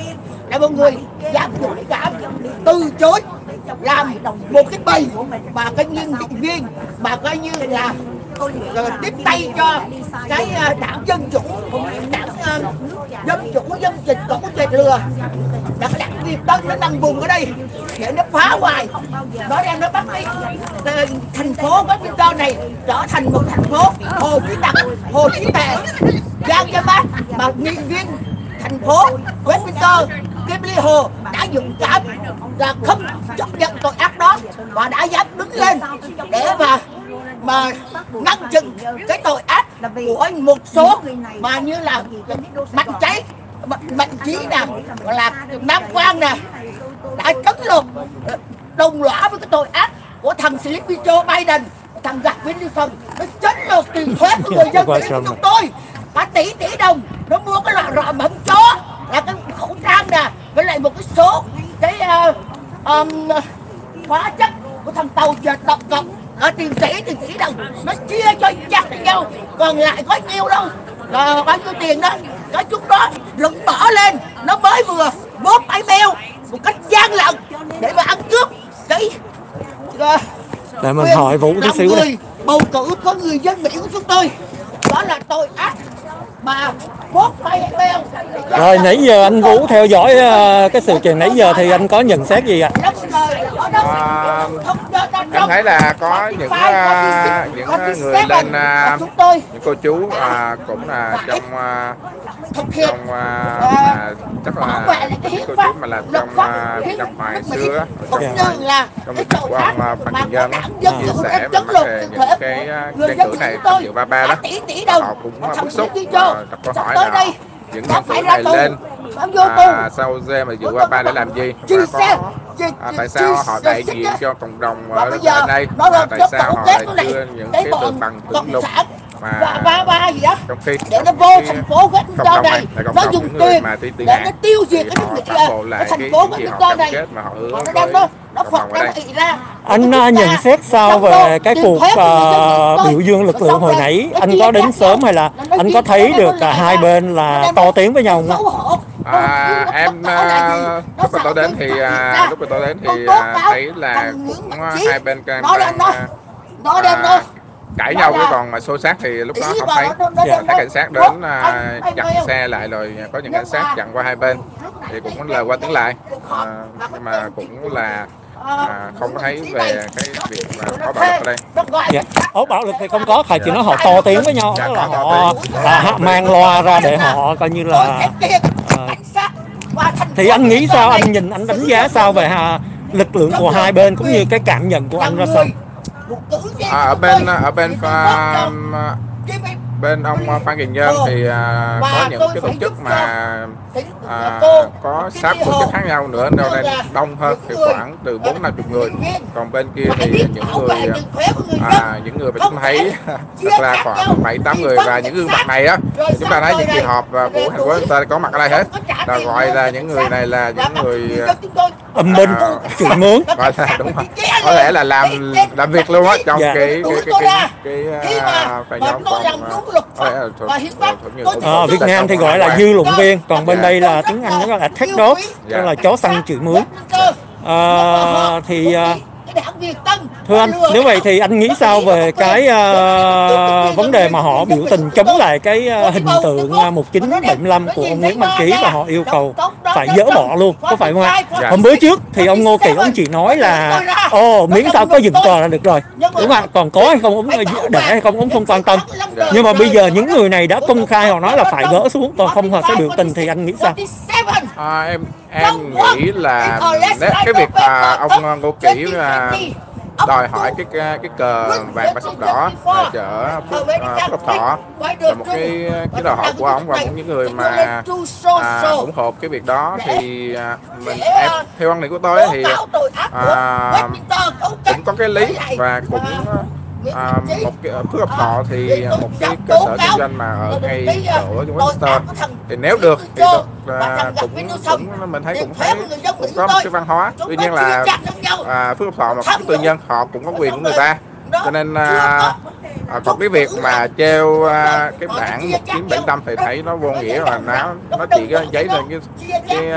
Speaker 10: là một người dám dũng cảm từ chối làm một cái bầy mà coi như nghị viên mà coi như là tiếp tay cho cái đảng dân chủ, đảng dân chủ dân trình cổ chệch lừa, là cái đảng Việt Tân nó nằm vùng ở đây để nó phá hoại, nó đem nó bắt đi thành phố Washington này trở thành một thành phố hồ chí tặc, hồ chí tệ, gian cho bác mà nghị viên thành phố Washington Kimberly Hồ đã dũng cảm và không chấp nhận tội ác đó và đã dám đứng lên để mà ngăn chặn cái tội ác của một số mà như là Mạnh Trí nè, là Nam Quang nè, đã trấn lột đồng lõa với cái tội ác của thằng Sleepy Joe Biden, thằng Gạc Wilson, nó trấn lột tiền thuế của người dân Mỹ của chúng tôi cả tỷ đồng, nó mua cái loại rọ mẫm chó là cái khẩu trang nè, với lại một cái số cái hóa chất của thằng tàu dệt độc cộng ở tiền tỷ đồng, nó chia cho chặt với nhau, còn lại có nhiêu đâu, là bao nhiêu tiền đó, cái chúng đó lụng bỏ lên, nó mới vừa bóp email một cách gian lận để mà ăn cướp cái
Speaker 14: để mình hỏi Vũ tí xíu đây.
Speaker 10: Bầu cử có người dân Mỹ của chúng tôi, đó là tội ác mà bóp email.
Speaker 14: Rồi nãy giờ anh Vũ theo dõi cái sự kiện nãy giờ thì anh có nhận xét gì ạ?
Speaker 18: Em thấy là có những người lên những cô chú cũng là trong chắc là những cô chú mà làm trong ngoài xưa trong lịch của ông Phan Đình Dân chia sẻ về những cái tranh cử này tham dự 33 đó, họ cũng bức xúc đặt câu hỏi là những nhân cử này lên sau mà dự qua ba để làm gì, tại sao họ đại diện cho cộng đồng ở đây, tại sao họ lại đưa những cái đường bằng tưởng lục mà trong khi
Speaker 10: để nó vô thành phố Washington này, nó dùng tiền để nó tiêu diệt cái thành phố Washington này, nó đem nó phật ra thị ra.
Speaker 14: Anh nhận xét sao về cái cuộc biểu dương lực lượng hồi nãy? Anh có đến sớm hay là anh có thấy được cả hai bên là to tiếng với nhau không?
Speaker 18: Em lúc mà tôi đến thì thấy là cũng hai bên cãi nhau, chứ còn mà xô xát thì lúc đó không thấy. Thấy cảnh sát đến chặn xe lại, rồi có những cảnh sát chặn qua hai bên thì cũng lời qua tiếng lại, nhưng mà cũng là không có thấy về cái việc mà có bạo lực ở đây.
Speaker 14: Dạ. Bạo lực thì không có, phải chỉ nói họ to tiếng với nhau, tức là họ mang loa ra để họ coi như là thì anh nghĩ sao, anh nhìn anh đánh giá sao về lực lượng của hai bên cũng như cái cảm nhận của anh ra sao?
Speaker 18: Ở bên ông Phan Đình Dân thì có những cái tổ chức mà có 6 tổ chức khác nhau nữa, nên đông hơn thì khoảng từ 4-50 người. Còn bên kia thì những người mà chúng thấy thật là khoảng 7-8 người, và những gương mặt này á chúng ta thấy những kỳ họp của thành phố chúng ta có mặt ở đây hết, là gọi là những người này là những người
Speaker 14: âm binh chửi mướn,
Speaker 18: gọi là đúng rồi, có lẽ là làm việc luôn á trong cái nhóm.
Speaker 14: Việt Nam thì gọi là dư luận viên, còn bên đây là tiếng Anh nó gọi là tech dog, tức là chó săn chửi mướn. Thưa anh, nếu vậy thì anh nghĩ sao về cái vấn đề mà họ biểu tình chống lại cái hình tượng 1975 của ông Nguyễn Mạnh Trí và họ yêu cầu phải dỡ bỏ luôn, có phải không ạ? Hôm bữa trước thì ông Ngô Kỳ ông chỉ nói là miễn sao có dựng cờ là được rồi, đúng không ạ? Còn có hay không ông để hay không ông không quan tâm. Nhưng mà bây giờ những người này đã công khai họ nói là phải gỡ xuống, còn không họ sẽ biểu tình, thì anh nghĩ sao?
Speaker 18: Em nghĩ là cái việc ông Ngô Kỳ đòi hỏi cái cờ vàng và sọc đỏ chở Phước Lộc Thọ là một cái đòi hỏi của ông, và những người mà ủng hộ cái việc đó thì theo quan điểm của tôi thì cũng có cái lý, và cũng một cái Phước Lộc Thọ thì một cái cơ sở kinh doanh mà ở ngay chỗ Westminster thì nếu được thì cũng mình thấy cũng có một cái văn hóa. Tuy nhiên là Phước Lộc Thọ mà cái tư nhân họ cũng có quyền của người ta, cho nên còn cái việc mà treo cái bảng 1975 thì thấy nó vô nghĩa, và nó chỉ có giấy lên cái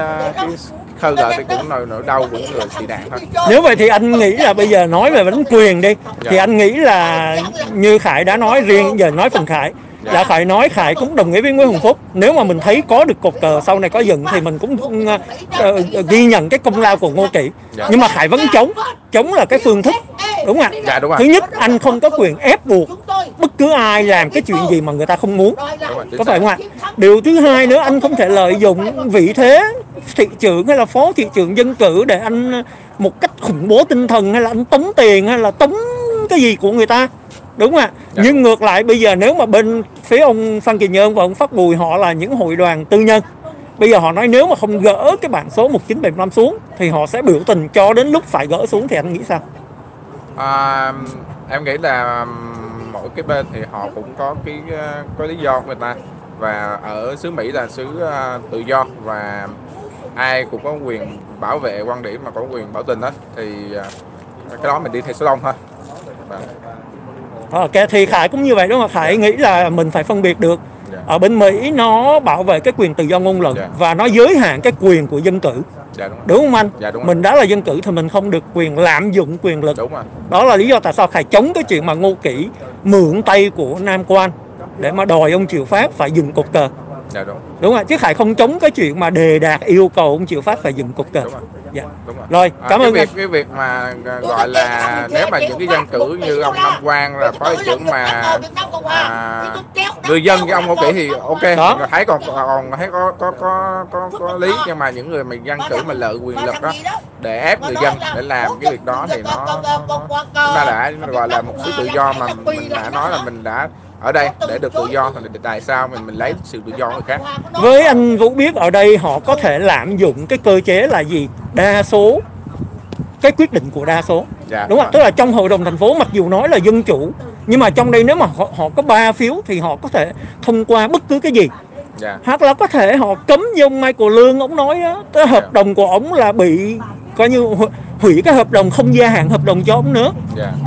Speaker 18: khơi gợi thì cũng nỗi đau của người bị nạn thôi.
Speaker 14: Nếu vậy thì anh nghĩ là bây giờ nói về vấn quyền đi, thì anh nghĩ là như Khải đã nói, riêng giờ nói phần Khải là Khải nói Khải cũng đồng ý với Nguyễn Hồng Phúc. Nếu mà mình thấy có được cột cờ sau này có dựng thì mình cũng ghi nhận cái công lao của Ngô Kỵ. Nhưng mà Khải vẫn chống là cái phương thức, đúng không ạ?
Speaker 18: Đúng rồi.
Speaker 14: Thứ nhất, anh không có quyền ép buộc bất cứ ai làm cái chuyện gì mà người ta không muốn, có phải không ạ? Điều thứ hai nữa, anh không thể lợi dụng vị thế thị trưởng hay là phó thị trưởng dân cử để anh một cách khủng bố tinh thần, hay là anh tống tiền, hay là tống cái gì của người ta, đúng không ạ? Nhưng ngược lại bây giờ nếu mà bên phía ông Phan Kỳ Nhơn và ông Phát Bùi họ là những hội đoàn tư nhân, bây giờ họ nói nếu mà không gỡ cái bảng số 1975 xuống thì họ sẽ biểu tình cho đến lúc phải gỡ xuống, thì anh nghĩ sao?
Speaker 18: Em nghĩ là mỗi cái bên thì họ cũng có có lý do của người ta, và ở xứ Mỹ là xứ tự do, và ai cũng có quyền bảo vệ quan điểm mà có quyền bảo tình hết, thì cái đó mình đi theo số đông thôi.
Speaker 14: Ok, thì Khải cũng như vậy đúng không? Khải nghĩ là mình phải phân biệt được. Ở bên Mỹ nó bảo vệ cái quyền tự do ngôn luận và nó giới hạn cái quyền của dân cử. Đúng không anh? Mình đã là dân cử thì mình không được quyền lạm dụng quyền lực. Đó là lý do tại sao Khải chống cái chuyện mà Ngô Kỵ mượn tay của Nam Quan để mà đòi ông Triệu Phát phải dừng cột cờ. Đúng rồi, chứ Khải không chống cái chuyện mà đề đạt yêu cầu ông Triệu Phát phải dừng cột cờ. Rồi, cảm ơn
Speaker 18: cái việc mà gọi là nếu mà những cái dân cử như ông Nam Quang là phó thị trưởng mà người dân cái ông Ngô Kỵ thì ok, thấy còn thấy có lý, nhưng mà những người mà dân cử mà lợi quyền lực đó để ép người dân để làm cái việc đó thì nó chúng ta đã gọi là một sự tự do mà mình đã nói là mình đã ở đây để được tự do, thì tại sao mình lấy sự tự do của người khác?
Speaker 14: Với anh Vũ biết ở đây họ có thể lạm dụng cái cơ chế là gì? Đa số, cái quyết định của đa số, đúng không? Tức là trong hội đồng thành phố mặc dù nói là dân chủ, nhưng mà trong đây nếu mà họ có 3 phiếu thì họ có thể thông qua bất cứ cái gì. Hoặc là có thể họ cấm như ông Michael Lương ông nói đó, cái hợp đồng của ông là bị coi như hủy cái hợp đồng, không gia hạn hợp đồng cho ông nữa,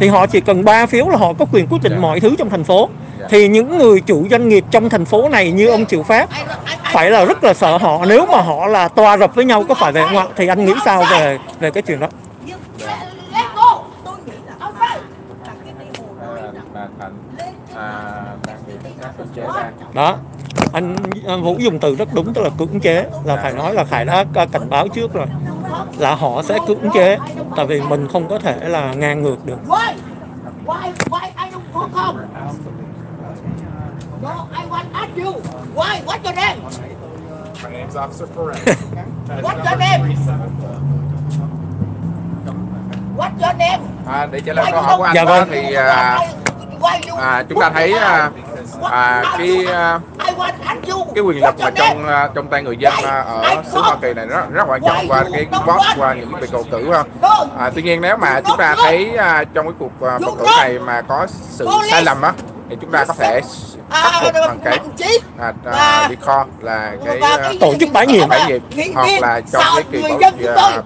Speaker 14: thì họ chỉ cần 3 phiếu là họ có quyền quyết định mọi thứ trong thành phố. Thì những người chủ doanh nghiệp trong thành phố này như ông Triệu Phát phải là rất là sợ họ, nếu mà họ là toa rập với nhau, có phải vậy không ạ? Thì anh nghĩ sao về cái chuyện đó? Đó, anh Vũ dùng từ rất đúng, tức là cưỡng chế, là phải nói là Khải đã cảnh báo trước rồi là họ sẽ cưỡng chế, tại vì mình không có thể là ngang ngược được.
Speaker 15: No, I want to ask you. Why? What's your name?
Speaker 16: My name's Officer Perez.
Speaker 15: What's your name? What's your name?
Speaker 18: Để trả lời câu hỏi của anh đó, thì chúng ta thấy cái quyền lực mà trong tay người dân ở xứ Hoa Kỳ này rất quan trọng, qua cái vote, qua những cái bầu cử không? Tuy nhiên nếu mà chúng ta thấy trong cái cuộc bầu cử này mà có sự sai lầm á, thì chúng ta có thể khắc phục bằng cái recall, là cái
Speaker 14: tổ chức bãi nhiệm,
Speaker 18: hoặc là trong cái kỳ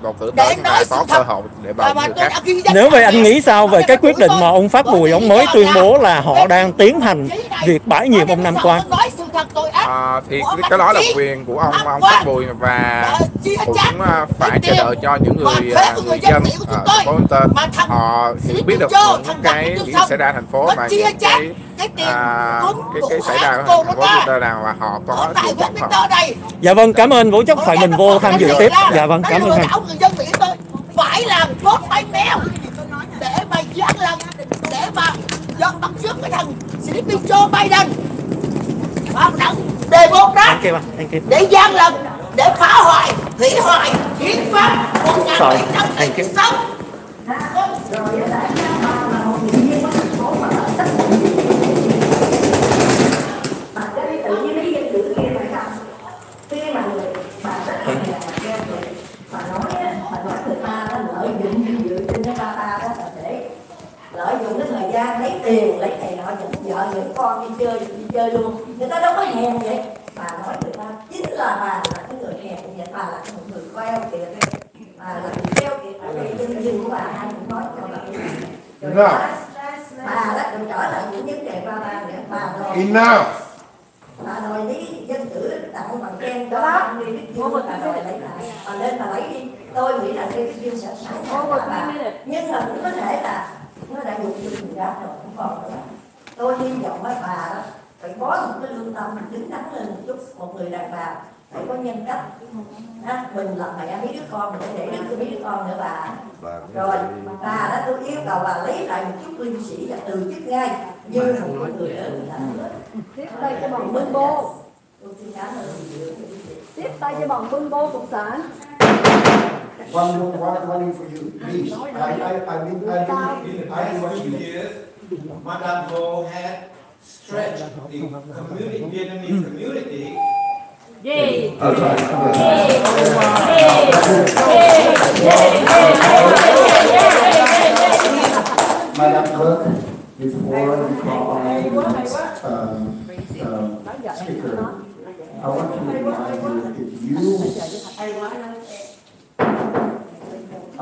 Speaker 18: bầu cử tới chúng ta có cơ hội để bầu người khác.
Speaker 14: Nếu vậy anh nghĩ sao về cái quyết định mà ông Phát Bùi ông mới tuyên bố là họ đang tiến hành việc bãi nhiệm ông Nam Quang?
Speaker 18: Thì cái đó là quyền của ông Phát Bùi, và cũng phải chờ đợi cho những người dân ở thành phố Inter họ hiểu biết được những cái chuyện xảy ra thành phố, và những cái xảy ra ở thành phố Inter nào mà họ có lựa chọn không.
Speaker 14: Dạ vâng, cảm ơn Vũ, chắc phải mình vô tham dự tiếp. Dạ vâng, cảm ơn anh.
Speaker 15: Phải làm tốt bánh mèo để mà gian lận, để mà dân bắt trước cái thằng Sleepy Joe Biden đề một đó để gian lận, để phá hoại, hủy hoại hiến pháp 1976. mà nói người ta đó lợi dụng dinh dưỡng trên cái ba ta đó là để lợi dụng cái thời gian lấy tiền lấy này nọ dẫn vợ dẫn con đi chơi luôn, người ta đâu có hèn vậy. Bà nói người ta chính là bà là cái người hèn vậy, bà là một người queo kiệt, bà là người queo kiệt ở đây trên dinh của bà, ai cũng nói cho bà rồi bà đó rồi trở lại những vấn đề ba để bà đòi bà đòi lý dân cử tặng bằng khen đó ông đi biết dương bà đòi lấy lại, bà lên bà lấy đi. Tôi nghĩ là cái dương sẽ sẵn sàng bà, nhưng mà cũng có thể là nó đã nhục nhục người ra rồi không còn nữa. Tôi hy vọng với bà đó phải có một cái lương tâm đứng đắn lên một chút, một người đàn bà phải có nhân cách. Mình là mẹ mấy đứa con mình phải để mấy đứa con nữa bà. Rồi bà đó tôi yêu cầu bà lấy lại một chút liêm sĩ và từ chức ngay như một người lớn người ta.
Speaker 19: Tiếp tay cho bọn bưng bô.
Speaker 15: Tôi xin cảm ơn.
Speaker 19: Tiếp tay cho bọn bưng bô cộng sản.
Speaker 1: One for you, please. I mean what you
Speaker 9: years, Madame Vo had stretched the Vietnamese community.
Speaker 19: Yay!
Speaker 1: Madam Clerk, before you call on the next speaker, I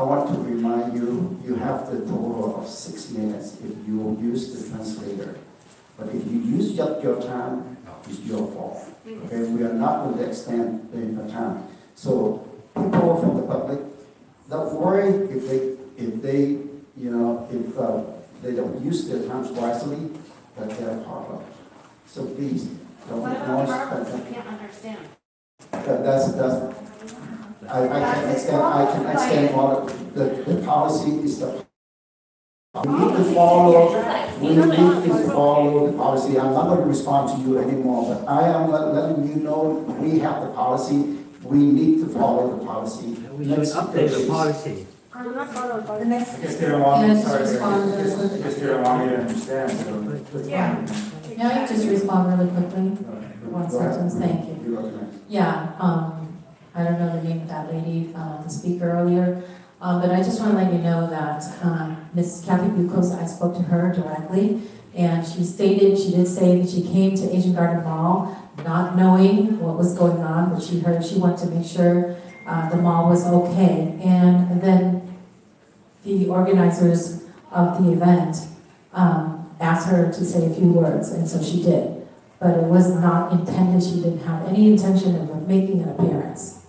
Speaker 1: want to remind you, you have the total of 6 minutes if you use the translator. But if you use just your time, it's your fault. Okay, we are not going to extend the time. So people from the public, don't worry if they don't use their times wisely, that's their problem. So please, don't make noise.
Speaker 5: I can't understand.
Speaker 1: I can extend what the policy is the we need to follow the policy. I'm not going to respond to you anymore, but I am letting you know we have the policy. We need to follow the policy.
Speaker 13: We should update the policy.
Speaker 6: The next.
Speaker 12: I guess they don't want me to understand. So
Speaker 5: Yeah. May I just respond really quickly? One sentence, thank you. Yeah, I don't know the name of that lady, the speaker earlier, but I just want to let you know that Ms. Kathy Bucos, I spoke to her directly, and she did say that she came to Asian Garden Mall not knowing what was going on, but she heard she wanted to make sure the mall was okay. And then the organizers of the event asked her to say a few words, and so she did. But it was not intended, she didn't have any intention of making an appearance.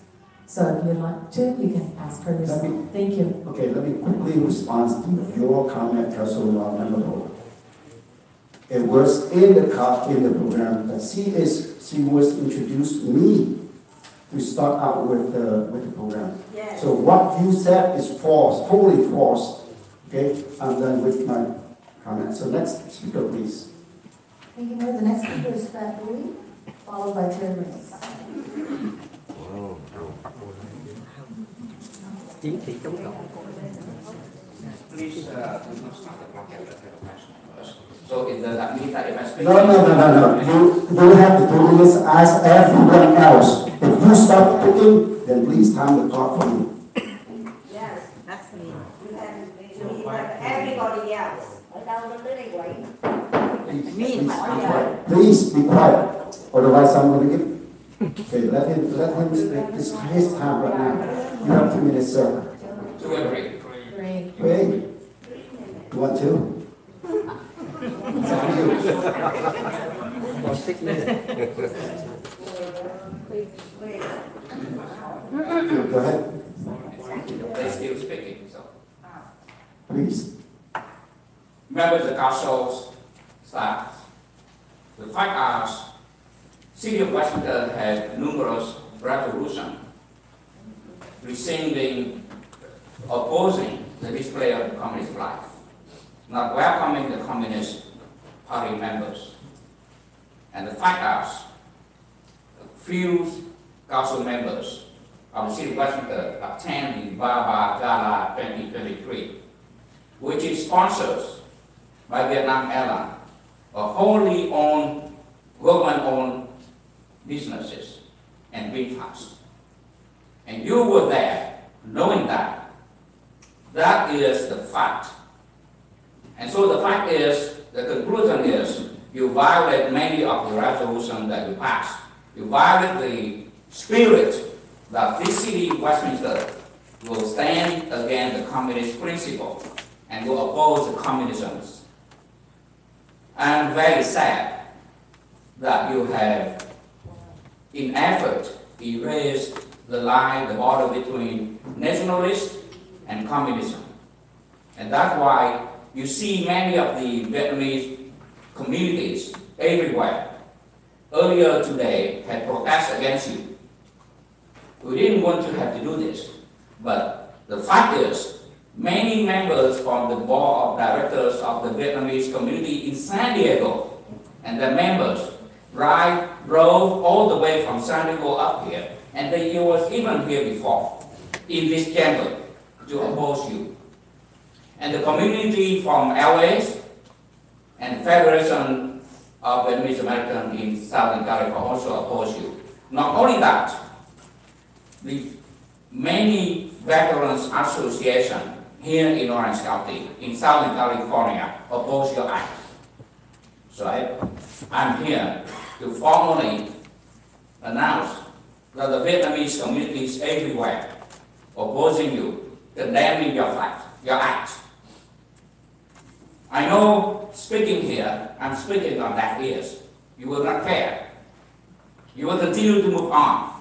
Speaker 5: So if you'd like to, you can ask her yourself. Thank you.
Speaker 1: Okay, let me quickly respond to your comment, Councilor Member. It was in the program that she was introduced me to start out with the program. Yes. So what you said is false, totally false. Okay, I'm done with my comment. So next speaker, please.
Speaker 6: Thank you, Mayor. The next speaker is Fat Louie, followed by Terry Mills.
Speaker 13: Chính trị chống cộng.
Speaker 18: Please, do not start the broadcast at the passion first. So does that mean that if I speak...
Speaker 1: No. You have the 2 minutes as everyone else. If you stop speaking, then please time the clock for me.
Speaker 15: Yes, that's me. You have to be like everybody else. Ở đâu nó tới đây quậy.
Speaker 1: Please be quiet. Otherwise, I'm going to give. Okay, let him speak. It's his time right now. You have 2 minutes, sir.
Speaker 18: 2 and 3.
Speaker 1: Great. You want 2?
Speaker 13: For 6 minutes.
Speaker 1: Go ahead.
Speaker 18: They're still speaking, so.
Speaker 1: Please.
Speaker 18: Members of the council's staff, the 5 hours, City of Washington had numerous resolutions rescinding, opposing the display of the communist flag, not welcoming the Communist Party members. And the 5 hours, few council members of the City of Washington attend the Baba Gala 2023, which is sponsored by Vietnam Airlines, a wholly owned, government-owned businesses and VYMLS. And you were there
Speaker 20: knowing that. That is the fact. And so the fact is, the conclusion is, you violate many of the resolutions that you passed. You violate the spirit that this city, Westminster, will stand against the communist principle and will oppose the communism. I'm very sad that you have, in effort, erased the line, the border between nationalist and communism. And that's why you see many of the Vietnamese communities everywhere earlier today had protested against you. We didn't want to have to do this, but the fact is, many members from the board of directors of the Vietnamese community in San Diego and their members drove all the way from San Diego up here, and they was even here before in this chamber to oppose you. And the community from LA and Federation of Vietnamese Americans in Southern California also oppose you. Not only that, the many veterans associations here in Orange County, in Southern California, oppose your act. So I'm here to formally announce that the Vietnamese communities everywhere opposing you, condemning your act. I know speaking here, I'm speaking on deaf ears. You will not care. You will continue to move on.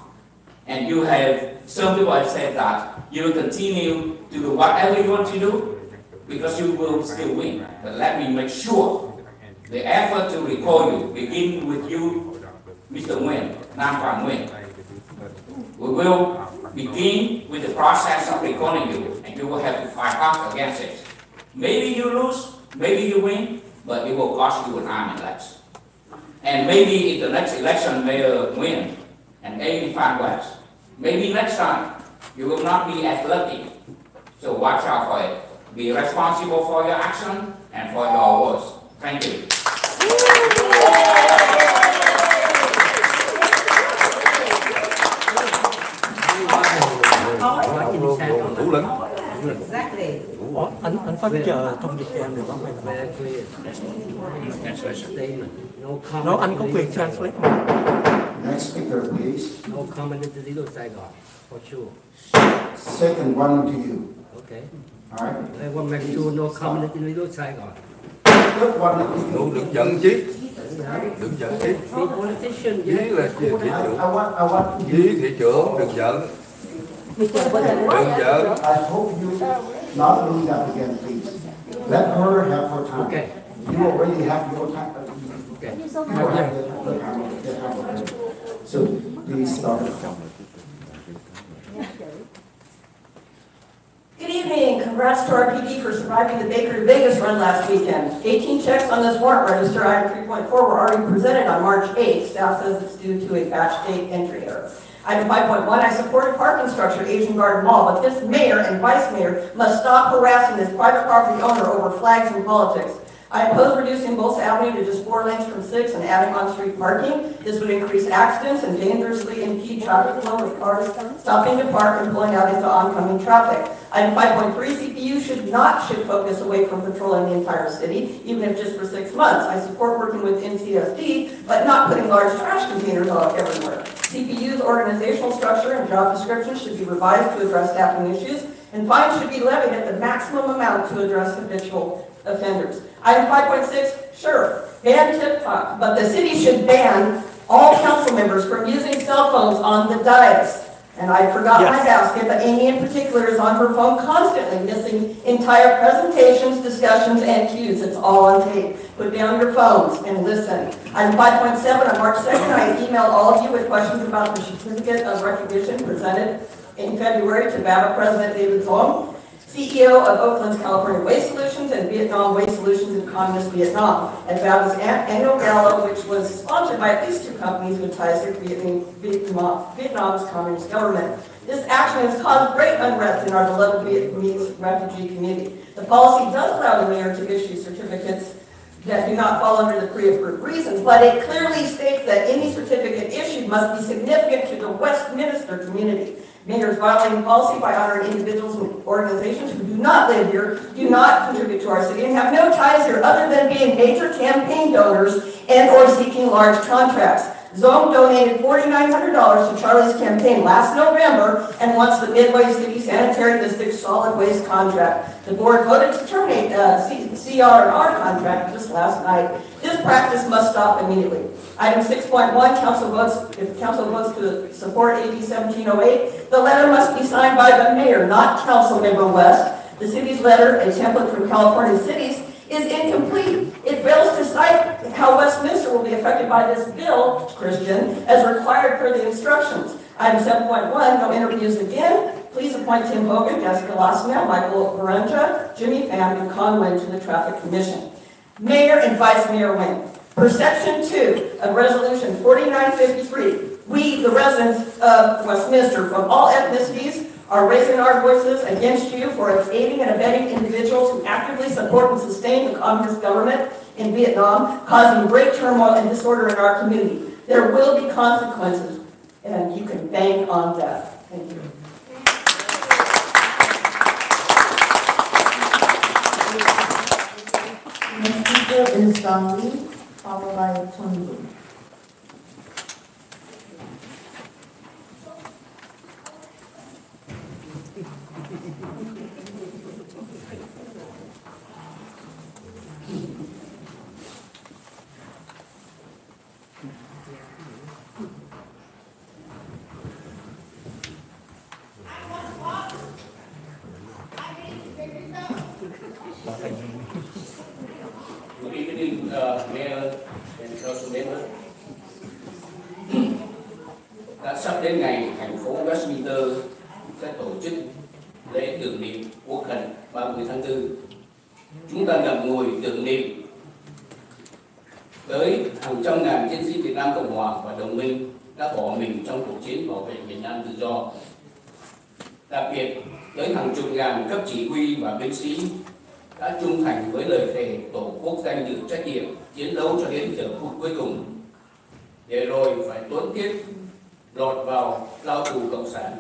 Speaker 20: And you have, some people have said that you will continue to do whatever you want to do because you will still win. But let me make sure the effort to recall you begin with you, Mr. Nguyen, Nam Quang Nguyen. We will begin with the process of recalling you, and you will have to fight hard against it. Maybe you lose, maybe you win, but it will cost you an arm and legs. And maybe in the next election, Mayor Nguyen and Amy Phan West, maybe next time you will not be as lucky. So watch out for it. Be responsible for your action and for your words. Thank you.
Speaker 8: Exactly.
Speaker 14: Anh phát chờ trong dịch cho em được không? No, anh có quyền translate.
Speaker 11: Next speaker, please.
Speaker 13: No comment in the legal Saigon, for sure.
Speaker 11: Second one to you.
Speaker 13: Okay.
Speaker 11: All right.
Speaker 13: I want to make sure no comment in the legal Saigon.
Speaker 11: Third one to you.
Speaker 16: Đừng giận chứ. Đừng giận chứ. Dí là thị trưởng. Dí thị trưởng, đừng giận. Đừng giận.
Speaker 11: I hope you not do that again, please. Let her have her time.
Speaker 13: Okay.
Speaker 11: You already have your time.
Speaker 13: Okay.
Speaker 11: You will have the time. So please start.
Speaker 21: Good evening. Congrats to our PD for surviving the Baker to Vegas run last weekend. 18 checks on this warrant register, item 3.4, were already presented on March 8th. Staff says it's due to a batch date entry error. Item 5.1, I supported parking structure at Asian Garden Mall, but this mayor and vice mayor must stop harassing this private property owner over flags and politics. I oppose reducing Bolsa Avenue to just 4 lanes from 6 and adding on-street parking. This would increase accidents and dangerously impede traffic flow with cars stopping to park and pulling out into oncoming traffic. Item 5.3, CPU should focus away from patrolling the entire city, even if just for 6 months. I support working with NCSD, but not putting large trash containers all everywhere. CPU's organizational structure and job description should be revised to address staffing issues, and fines should be levied at the maximum amount to address habitual offenders. Item 5.6, sure, ban TikTok, but the city should ban all council members from using cell phones on the dais. And I forgot my basket, but Amy in particular is on her phone constantly, missing entire presentations, discussions, and cues. It's all on tape. Put down your phones and listen. Item 5.7, on March 2nd, I emailed all of you with questions about the certificate of recognition presented in February to VABA President David Zong, CEO of Oakland's California Waste Solutions and Vietnam Waste Solutions in Communist Vietnam, at VABA's annual gala, which was sponsored by at least 2 companies with ties to Vietnam's communist government. This action has caused great unrest in our beloved Vietnamese refugee community. The policy does allow the mayor to issue certificates that do not fall under the pre-approved reasons, but it clearly states that any certificate issued must be significant to the Westminster community. Mayor is violating policy by honoring individuals and organizations who do not live here, do not contribute to our city, and have no ties here other than being major campaign donors and or seeking large contracts. Zone donated $4,900 to Charlie's campaign last November and wants the Midway City Sanitary District solid waste contract. The board voted to terminate CR&R contract just last night. This practice must stop immediately. Item 6.1, if council votes to support AB 1708, the letter must be signed by the mayor, not Councilmember West. The city's letter, a template from California cities, is incomplete. It fails to cite how Westminster will be affected by this bill, Christian, as required per the instructions. Item 7.1, no interviews again. Please appoint Tim Hogan, Jessica Lossmale, Michael Varanja, Jimmy Pham, and Con Wynn to the Traffic Commission. Mayor and Vice Mayor Wynn. Per Section 2 of Resolution 4953, we, the residents of Westminster from all ethnicities, are raising our voices against you for aiding and abetting individuals who actively support and sustain the communist government in Vietnam, causing great turmoil and disorder in our community. There will be consequences, and you can bank on that. Thank you.
Speaker 6: Next speaker is Don Lee, followed by Tony Wu.
Speaker 20: Good evening, Mayor and Council Member. Đã sắp đến ngày thành phố Westminster sẽ tổ chức lễ tưởng niệm quốc khánh 30 tháng 4. Chúng ta ngậm ngùi tưởng niệm tới hàng trăm ngàn chiến sĩ Việt Nam Cộng Hòa và đồng minh đã bỏ mình trong cuộc chiến bảo vệ Việt Nam tự do. Đặc biệt tới hàng chục ngàn cấp chỉ huy và binh sĩ đã trung thành với lời thề tổ quốc danh dự trách nhiệm chiến đấu cho đến giờ phút cuối cùng, để rồi phải tốn tiếc lọt vào lao tù cộng sản.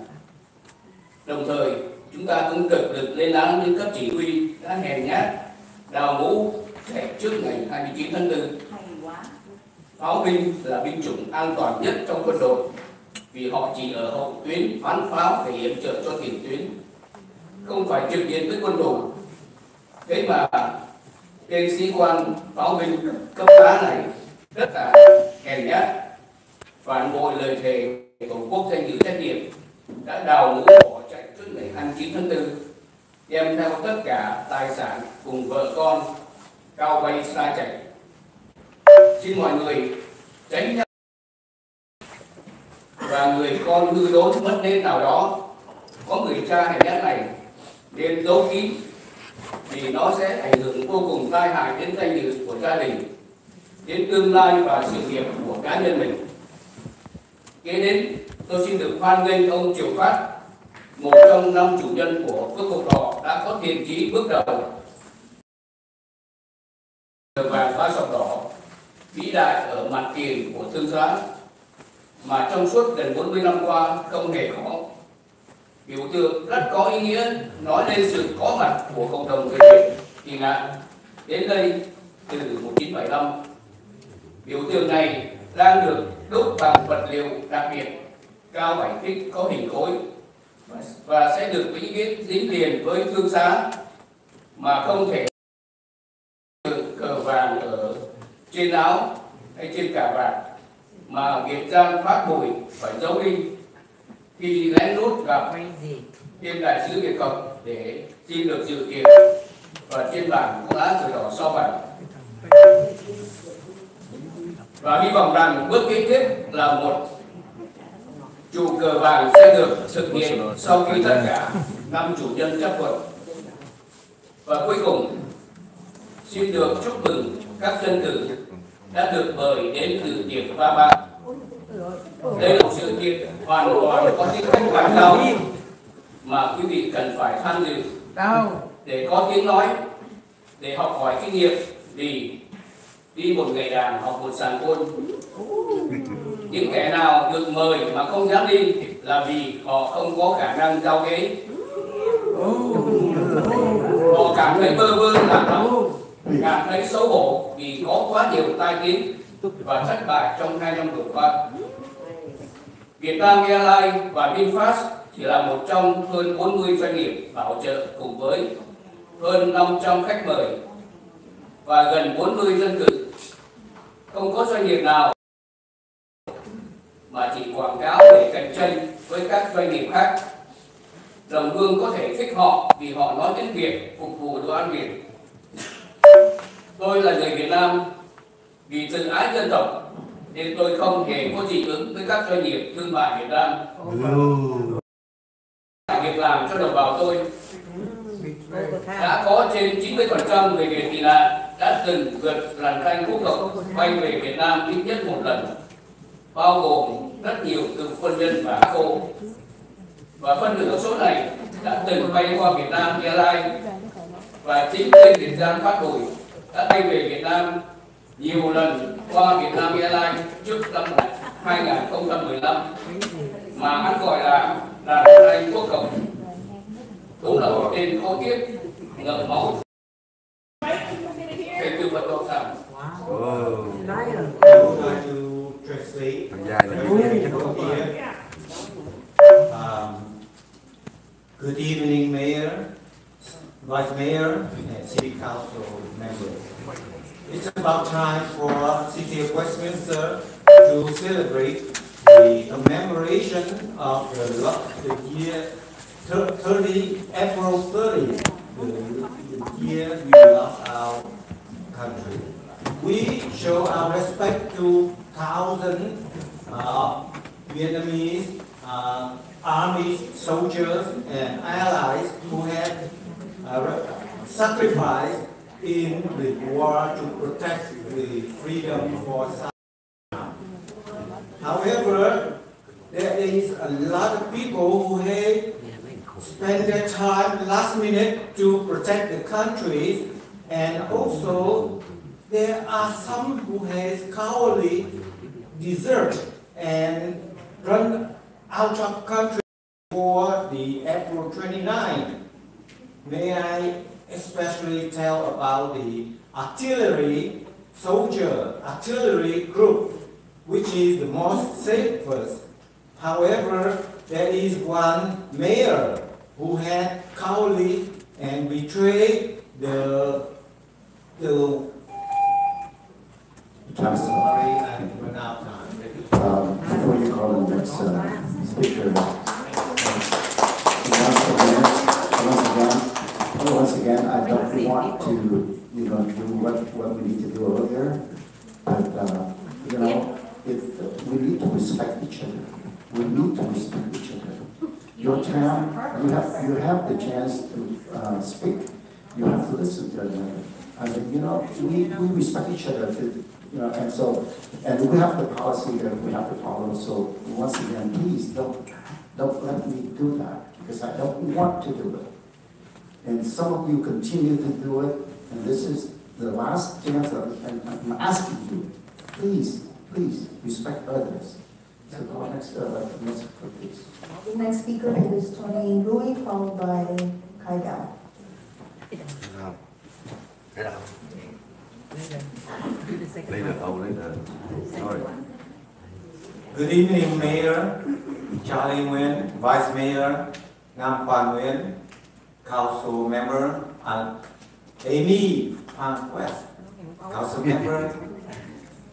Speaker 20: Đồng thời chúng ta cũng cực lực lên án những cấp chỉ huy đã hèn nhát đào ngũ chạy trước ngày 29 tháng 4. Pháo binh là binh chủng an toàn nhất trong quân đội vì họ chỉ ở hậu tuyến bắn pháo để yểm trợ cho tiền tuyến, không phải trực diện với quân đội. Thế mà tên sĩ quan pháo binh cấp tá này rất là hèn nhát, phản bội lời thề tổ quốc danh dự trách nhiệm, đã đào ngũ bỏ chạy trước ngày 29 tháng 4, đem theo tất cả tài sản cùng vợ con cao bay xa chạy. Xin mọi người tránh nhau và người con hư đốn mất nên nào đó có người cha hèn nhát này nên giấu kín, vì nó sẽ ảnh hưởng vô cùng tai hại đến danh dự của gia đình, đến tương lai và sự nghiệp của cá nhân mình. Kế đến, tôi xin được hoan nghênh ông Triệu Phát, một trong 5 chủ nhân của Phước Lộc Đỏ đã có thiện chí bước đầu cờ vàng lá sọc đỏ vĩ đại ở mặt tiền của thương xá mà trong suốt gần 40 năm qua không hề có. Biểu tượng rất có ý nghĩa nói lên sự có mặt của cộng đồng người Việt tị nạn đến đây từ 1975. Biểu tượng này đang được đúc bằng vật liệu đặc biệt cao 7 feet có hình khối và sẽ được vĩnh viễn dính liền với thương xá mà không thể cờ vàng ở trên áo hay trên cà vạt mà Việt Giang Phát Bùi phải giấu đi khi lén lút gặp trên đại sứ Việt Cộng để xin được dự tiệc, và trên bảng cũng đã cờ đỏ sao vàng. Và hy vọng rằng bước kế tiếp là một trụ cờ vàng sẽ được thực hiện sau khi tất cả 5 chủ nhân chấp thuận. Và cuối cùng xin được chúc mừng các dân cử đã được mời đến dự tiệc va ba. Đây là một sự kiện hoàn toàn có tính cách ngoại giao mà quý vị cần phải tham dự để có tiếng nói, để học hỏi kinh nghiệm, vì đi một ngày đàn học một sàn côn. Những kẻ nào được mời mà không dám đi là là vì họ không có khả năng giao kế. Họ cảm thấy bơ vơ lạc lõng, cảm thấy xấu hổ vì có quá nhiều tai tiếng và thất bại trong 2 năm vừa qua. Vietnam Airlines và VinFast chỉ là một trong hơn 40 doanh nghiệp bảo trợ cùng với hơn 500 khách mời và gần 40 dân cử. Không có doanh nghiệp nào mà chỉ quảng cáo để cạnh tranh với các doanh nghiệp khác. Đồng hương có thể thích họ vì họ nói tiếng Việt, phục vụ đồ ăn Việt. Tôi là người Việt Nam, vì tự ái dân tộc nên tôi không hề có dị ứng với các doanh nghiệp thương mại Việt Nam. Việc làm cho đồng bào tôi đã có trên 90% người Việt tị nạn đã từng vượt làn ranh quốc tộc quay về Việt Nam ít nhất một lần, bao gồm rất nhiều cựu quân nhân và cô. Và phân nửa số này đã từng bay qua Việt Nam Airlines và chính tên Việt Giang Phát Bùi đã bay về Việt Nam nhiều lần qua Việt Nam Airlines trước năm 2015 mà hắn gọi là làn ranh quốc cộng. Cũng là một tên khốn kiếp ngậm máu. Thầy tư vật độc sản.
Speaker 2: Good evening, Mayor, Vice Mayor, and City Council members. It's about time for City of Westminster to celebrate the commemoration of the year 30, April 30, the year we lost our country. We show our respect to thousands of Vietnamese armies, soldiers, and allies who had sacrificed in the war to protect the freedom for South. However, there is a lot of people who have spent their time last minute to protect the country, and also there are some who has cowardly desert and run out of country for the April 29. May I especially tell about the artillery group, which is the most safest. However, there is one mayor who had cowardly and betrayed the
Speaker 11: I'm sorry, and run out time. Before you call the next speaker, once again, I don't want to, do what we need to do earlier, but if we need to respect each other. We need to respect each other. Your time, you have the chance to speak. You have to listen to another. I mean, we respect each other. And we have the policy that we have to follow. So once again, please don't let me do that, because I don't want to do it. And some of you continue to do it, and this is the last chance I'm asking you. Please respect others. So go next, please.
Speaker 6: The next speaker is Tony Louis, followed by Khai.
Speaker 2: Good evening, Mayor Charlie Nguyen, Vice Mayor Nam Quan Nguyen, Council Member Amy Phan Quest, Council Member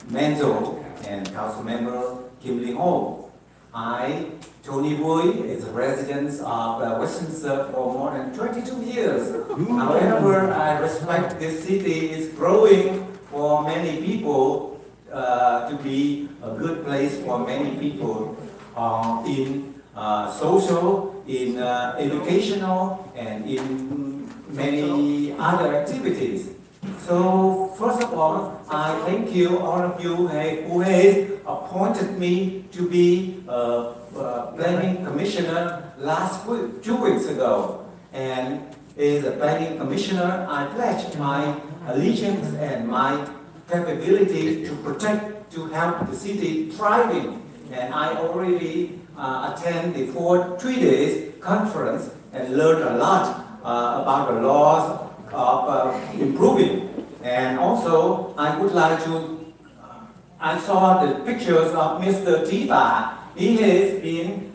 Speaker 2: Menzo, and Council Member Kim Lee Ho. I, Tony Bui, is a resident of Westminster for more than 22 years. However, I respect this city is growing for many people to be a good place for many people in social, in educational, and in many other activities. So, first of all, I thank you, all of you who have appointed me to be a planning commissioner last week, 2 weeks ago. And as a planning commissioner, I pledge my allegiance and my capability to protect, to help the city thriving. And I already attend the 3 days conference and learn a lot about the laws of improving. And also, I would like to, I saw the pictures of Mr. Tiba. He has been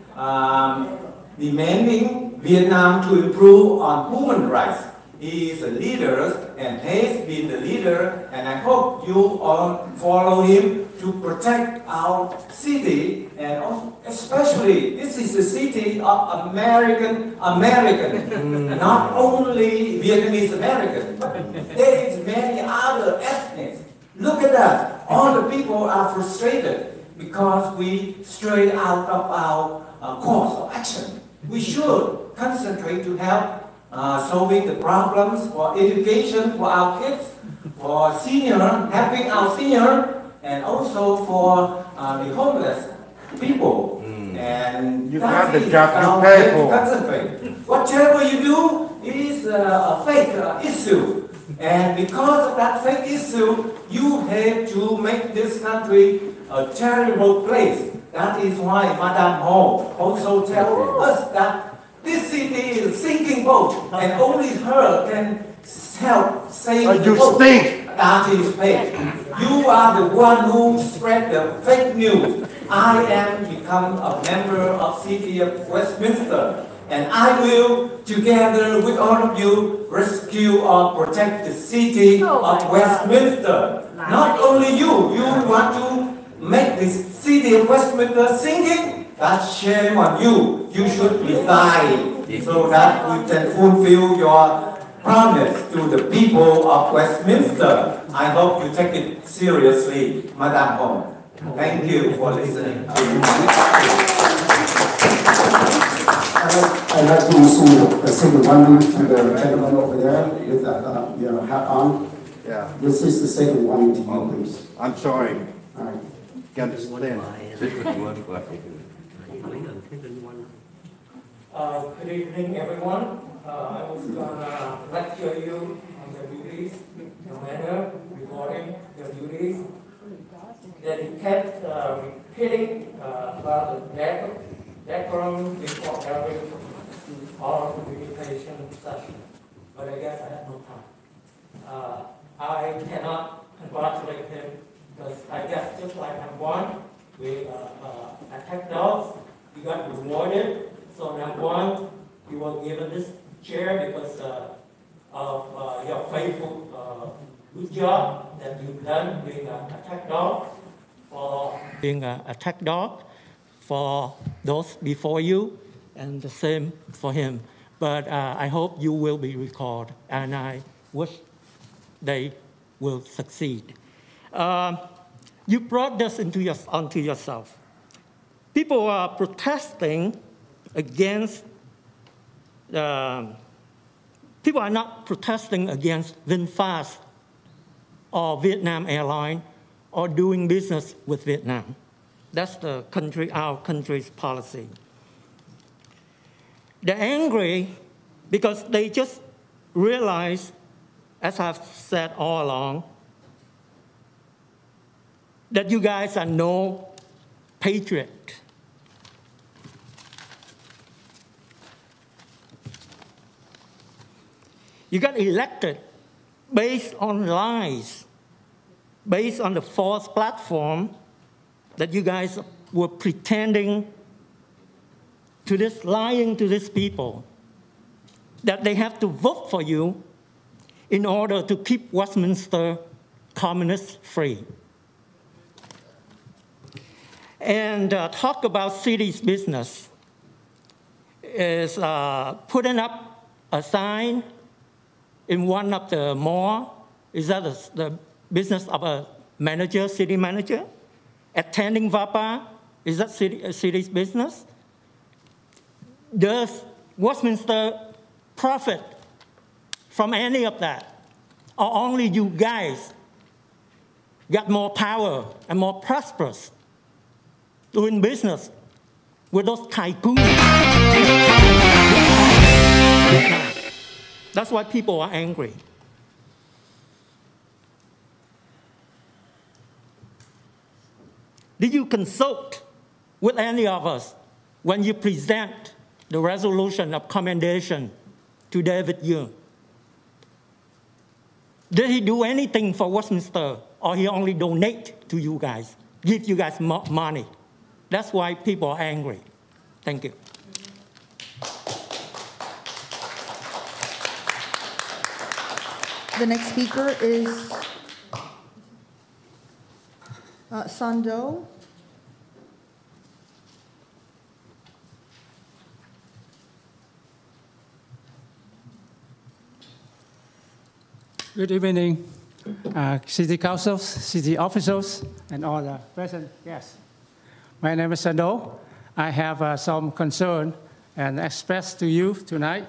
Speaker 2: demanding Vietnam to improve on human rights. He is a leader and has been the leader, and I hope you all follow him to protect our city, and also, especially this is a city of American, not only Vietnamese American, but there is many other ethnics. Look at that, all the people are frustrated because we strayed out of our course of action. We should concentrate to help solving the problems for education for our kids, for senior, helping our senior, and also for the homeless people. And
Speaker 4: You
Speaker 2: that
Speaker 4: got the
Speaker 2: is
Speaker 4: job you
Speaker 2: our
Speaker 4: pay
Speaker 2: way to
Speaker 4: for.
Speaker 2: concentrate. Whatever you do is a fake issue. And because of that fake issue, you have to make this country a terrible place. That is why Madame Ho also tells us that this city is a sinking boat, and only her can help save the boat.
Speaker 4: stink.
Speaker 2: That is fake. You are the one who spread the fake news. I am become a member of City of Westminster, and I will, together with all of you, rescue or protect the city of Westminster. Not only you, you want to make this city of Westminster sinking? That's shame on you. You should resign so that we can fulfill your promise to the people of Westminster. I hope you take it seriously, Madam Hong. Thank you for listening.
Speaker 11: I'd like to issue a second warning to the gentleman over there with the hat on.
Speaker 4: Yeah.
Speaker 11: This is the second warning to you, please.
Speaker 4: I'm sorry.
Speaker 11: All right.
Speaker 4: You understand?
Speaker 3: Good evening, everyone. I was going to lecture you on the duties, the manner regarding the duties. That he kept repeating about the decorum before every oral communication session. But I guess I have no time. I cannot congratulate him because I guess just like M1, we attack dogs, he got rewarded. So M1, you were given this chair because of your faithful good job that you've done being an attack dog, for being an attack dog for those before you, and the same for him. But I hope you will be recalled, and I wish they will succeed. You brought this onto yourself. People are protesting against, people are not protesting against VinFast or Vietnam Airlines or doing business with Vietnam. That's the country, our country's policy. They're angry because they just realize, as I've said all along, that you guys are no patriot. You got elected based on lies, based on the false platform that you guys were pretending to this, lying to these people, that they have to vote for you in order to keep Westminster communist free. And talk about city's business is putting up a sign in one of the mall. Is that the business of a manager, city manager? Attending VAPA, is that city's business? Does Westminster profit from any of that? Or only you guys got more power and more prosperous doing business with those tycoons? That's why people are angry. Did you consult with any of us when you present the resolution of commendation to David Young? Did he do anything for Westminster, or he only donate to you guys, give you guys money? That's why people are angry. Thank you.
Speaker 6: The next speaker is Sando.
Speaker 4: Good evening, city councils, city officials, and all the present guests. My name is Sando. I have some concern and express to you tonight.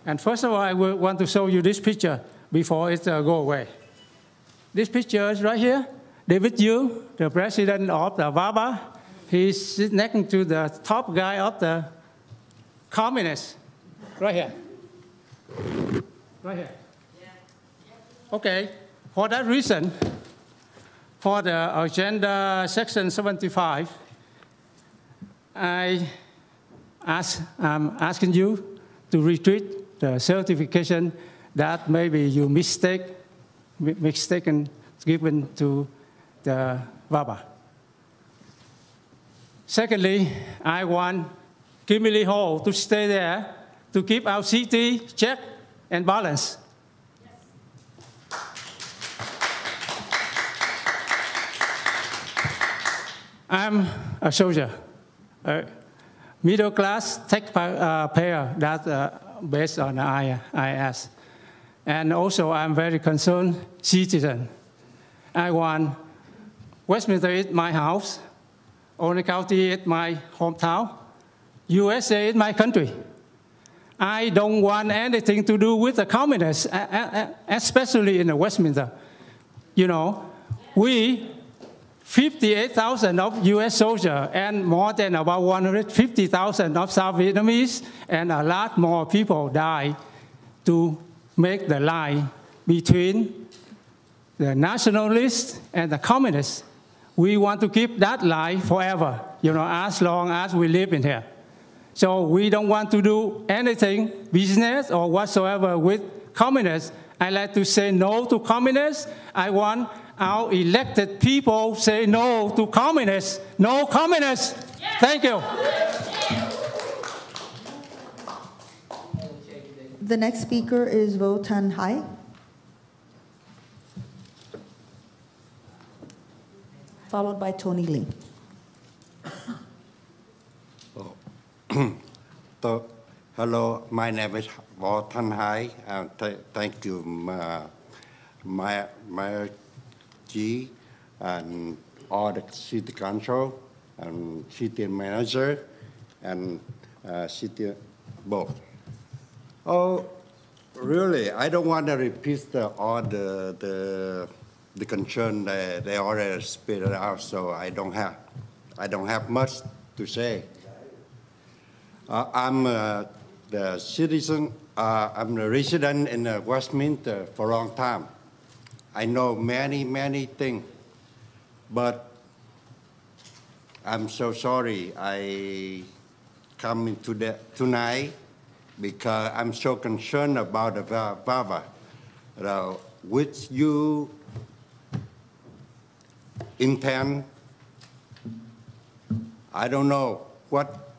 Speaker 4: And first of all, I want to show you this picture before it go away. This picture is right here. David Young, the president of the VYMLS, he's sitting next to the top guy of the communists. Right here. Right here. Okay, for that reason, for the agenda section 75, I'm asking you to retreat the certification that maybe you mistaken given to the VYMLS. Secondly, I want Kimberly Hall to stay there to keep our city check and balance. I'm a soldier, a middle class taxpayer that's based on the IS. And also I'm very concerned citizen. I want Westminster is my house, Orange County is my hometown, USA is my country. I don't want anything to do with the communists, especially in the Westminster. You know, we 58,000 of US soldiers and more than about 150,000 of South Vietnamese, and a lot more people die to make the line between the nationalists and the communists. We want to keep that line forever, you know, as long as we live in here. So we don't want to do anything, business or whatsoever with communists. I like to say no to communists. I want our elected people say no to communists. No communists. Yes. Thank you.
Speaker 6: The next speaker is Vo Tan Hai. Followed by Tony Lee.
Speaker 22: Hello, my name is Vo Tan Hai. Thank you, Mayor G, and all the city council, and city manager, and city both. Oh, really? I don't want to repeat all the concern that they already spit it out, so I don't have much to say. I'm the citizen. I'm a resident in Westminster for a long time. I know many things, but I'm so sorry I come into tonight because I'm so concerned about the VYMLS, which you intend. I don't know what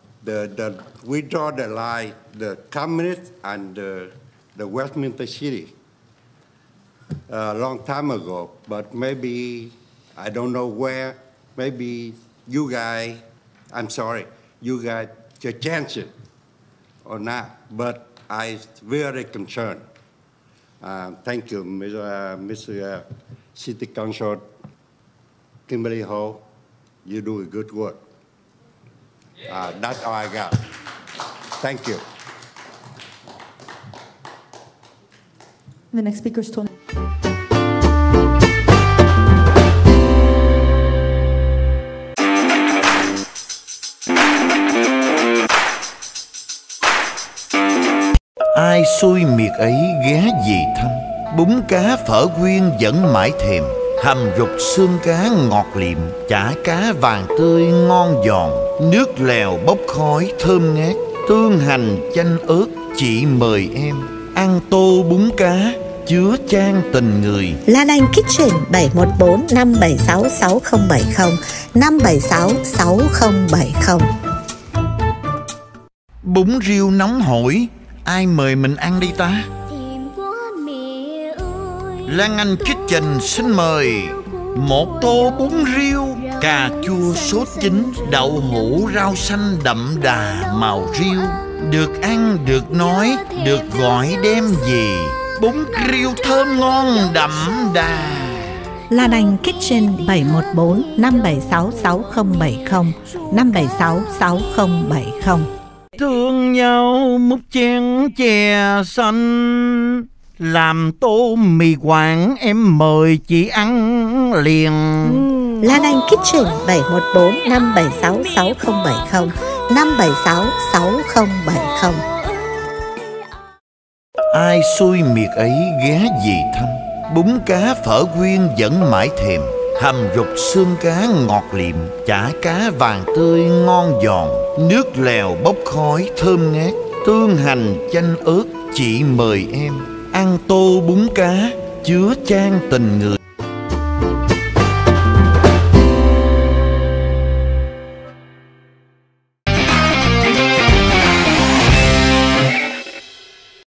Speaker 22: we draw the line, the communists and the Westminster City a long time ago, but maybe, I don't know where, maybe you guys, I'm sorry, you guys just chance it or not, but I'm very concerned. Thank you, Mr. City Council Kimberly Hall. You do a good work. That's all I got. Thank you.
Speaker 6: The next speaker is Tony.
Speaker 23: Ai xui miệt ấy ghé về thăm, bún cá phở quyên vẫn mãi thèm, hầm rục xương cá ngọt liệm, chả cá vàng tươi ngon giòn. nước lèo bốc khói thơm ngát, tương hành chanh ớt chị mời em, ăn tô bún cá chứa chan tình người.
Speaker 7: Lan Anh Kitchen 714 576 6070 576 6070.
Speaker 23: Bún riêu nóng hổi, ai mời mình ăn đi ta? Lan Anh Kitchen xin mời một tô bún riêu, cà chua sốt chín, đậu hũ rau xanh đậm đà màu riêu. Được ăn, được nói, được gọi đem về. Bún riêu thơm ngon đậm đà.
Speaker 7: Lan Anh Kitchen 714 576 6070 576 6070.
Speaker 23: Thương nhau múc chén chè xanh, làm tô mì Quảng em mời chị ăn liền.
Speaker 7: Lan Anh Kitchen 714 576 6070 576 6070.
Speaker 23: Ai xui miệt ấy ghé về thăm, bún cá phở quyên vẫn mãi thèm. Hầm rục xương cá ngọt liệm, chả cá vàng tươi ngon giòn, nước lèo bốc khói thơm ngát, tương hành chanh ớt chị mời em, ăn tô bún cá chứa chan tình người.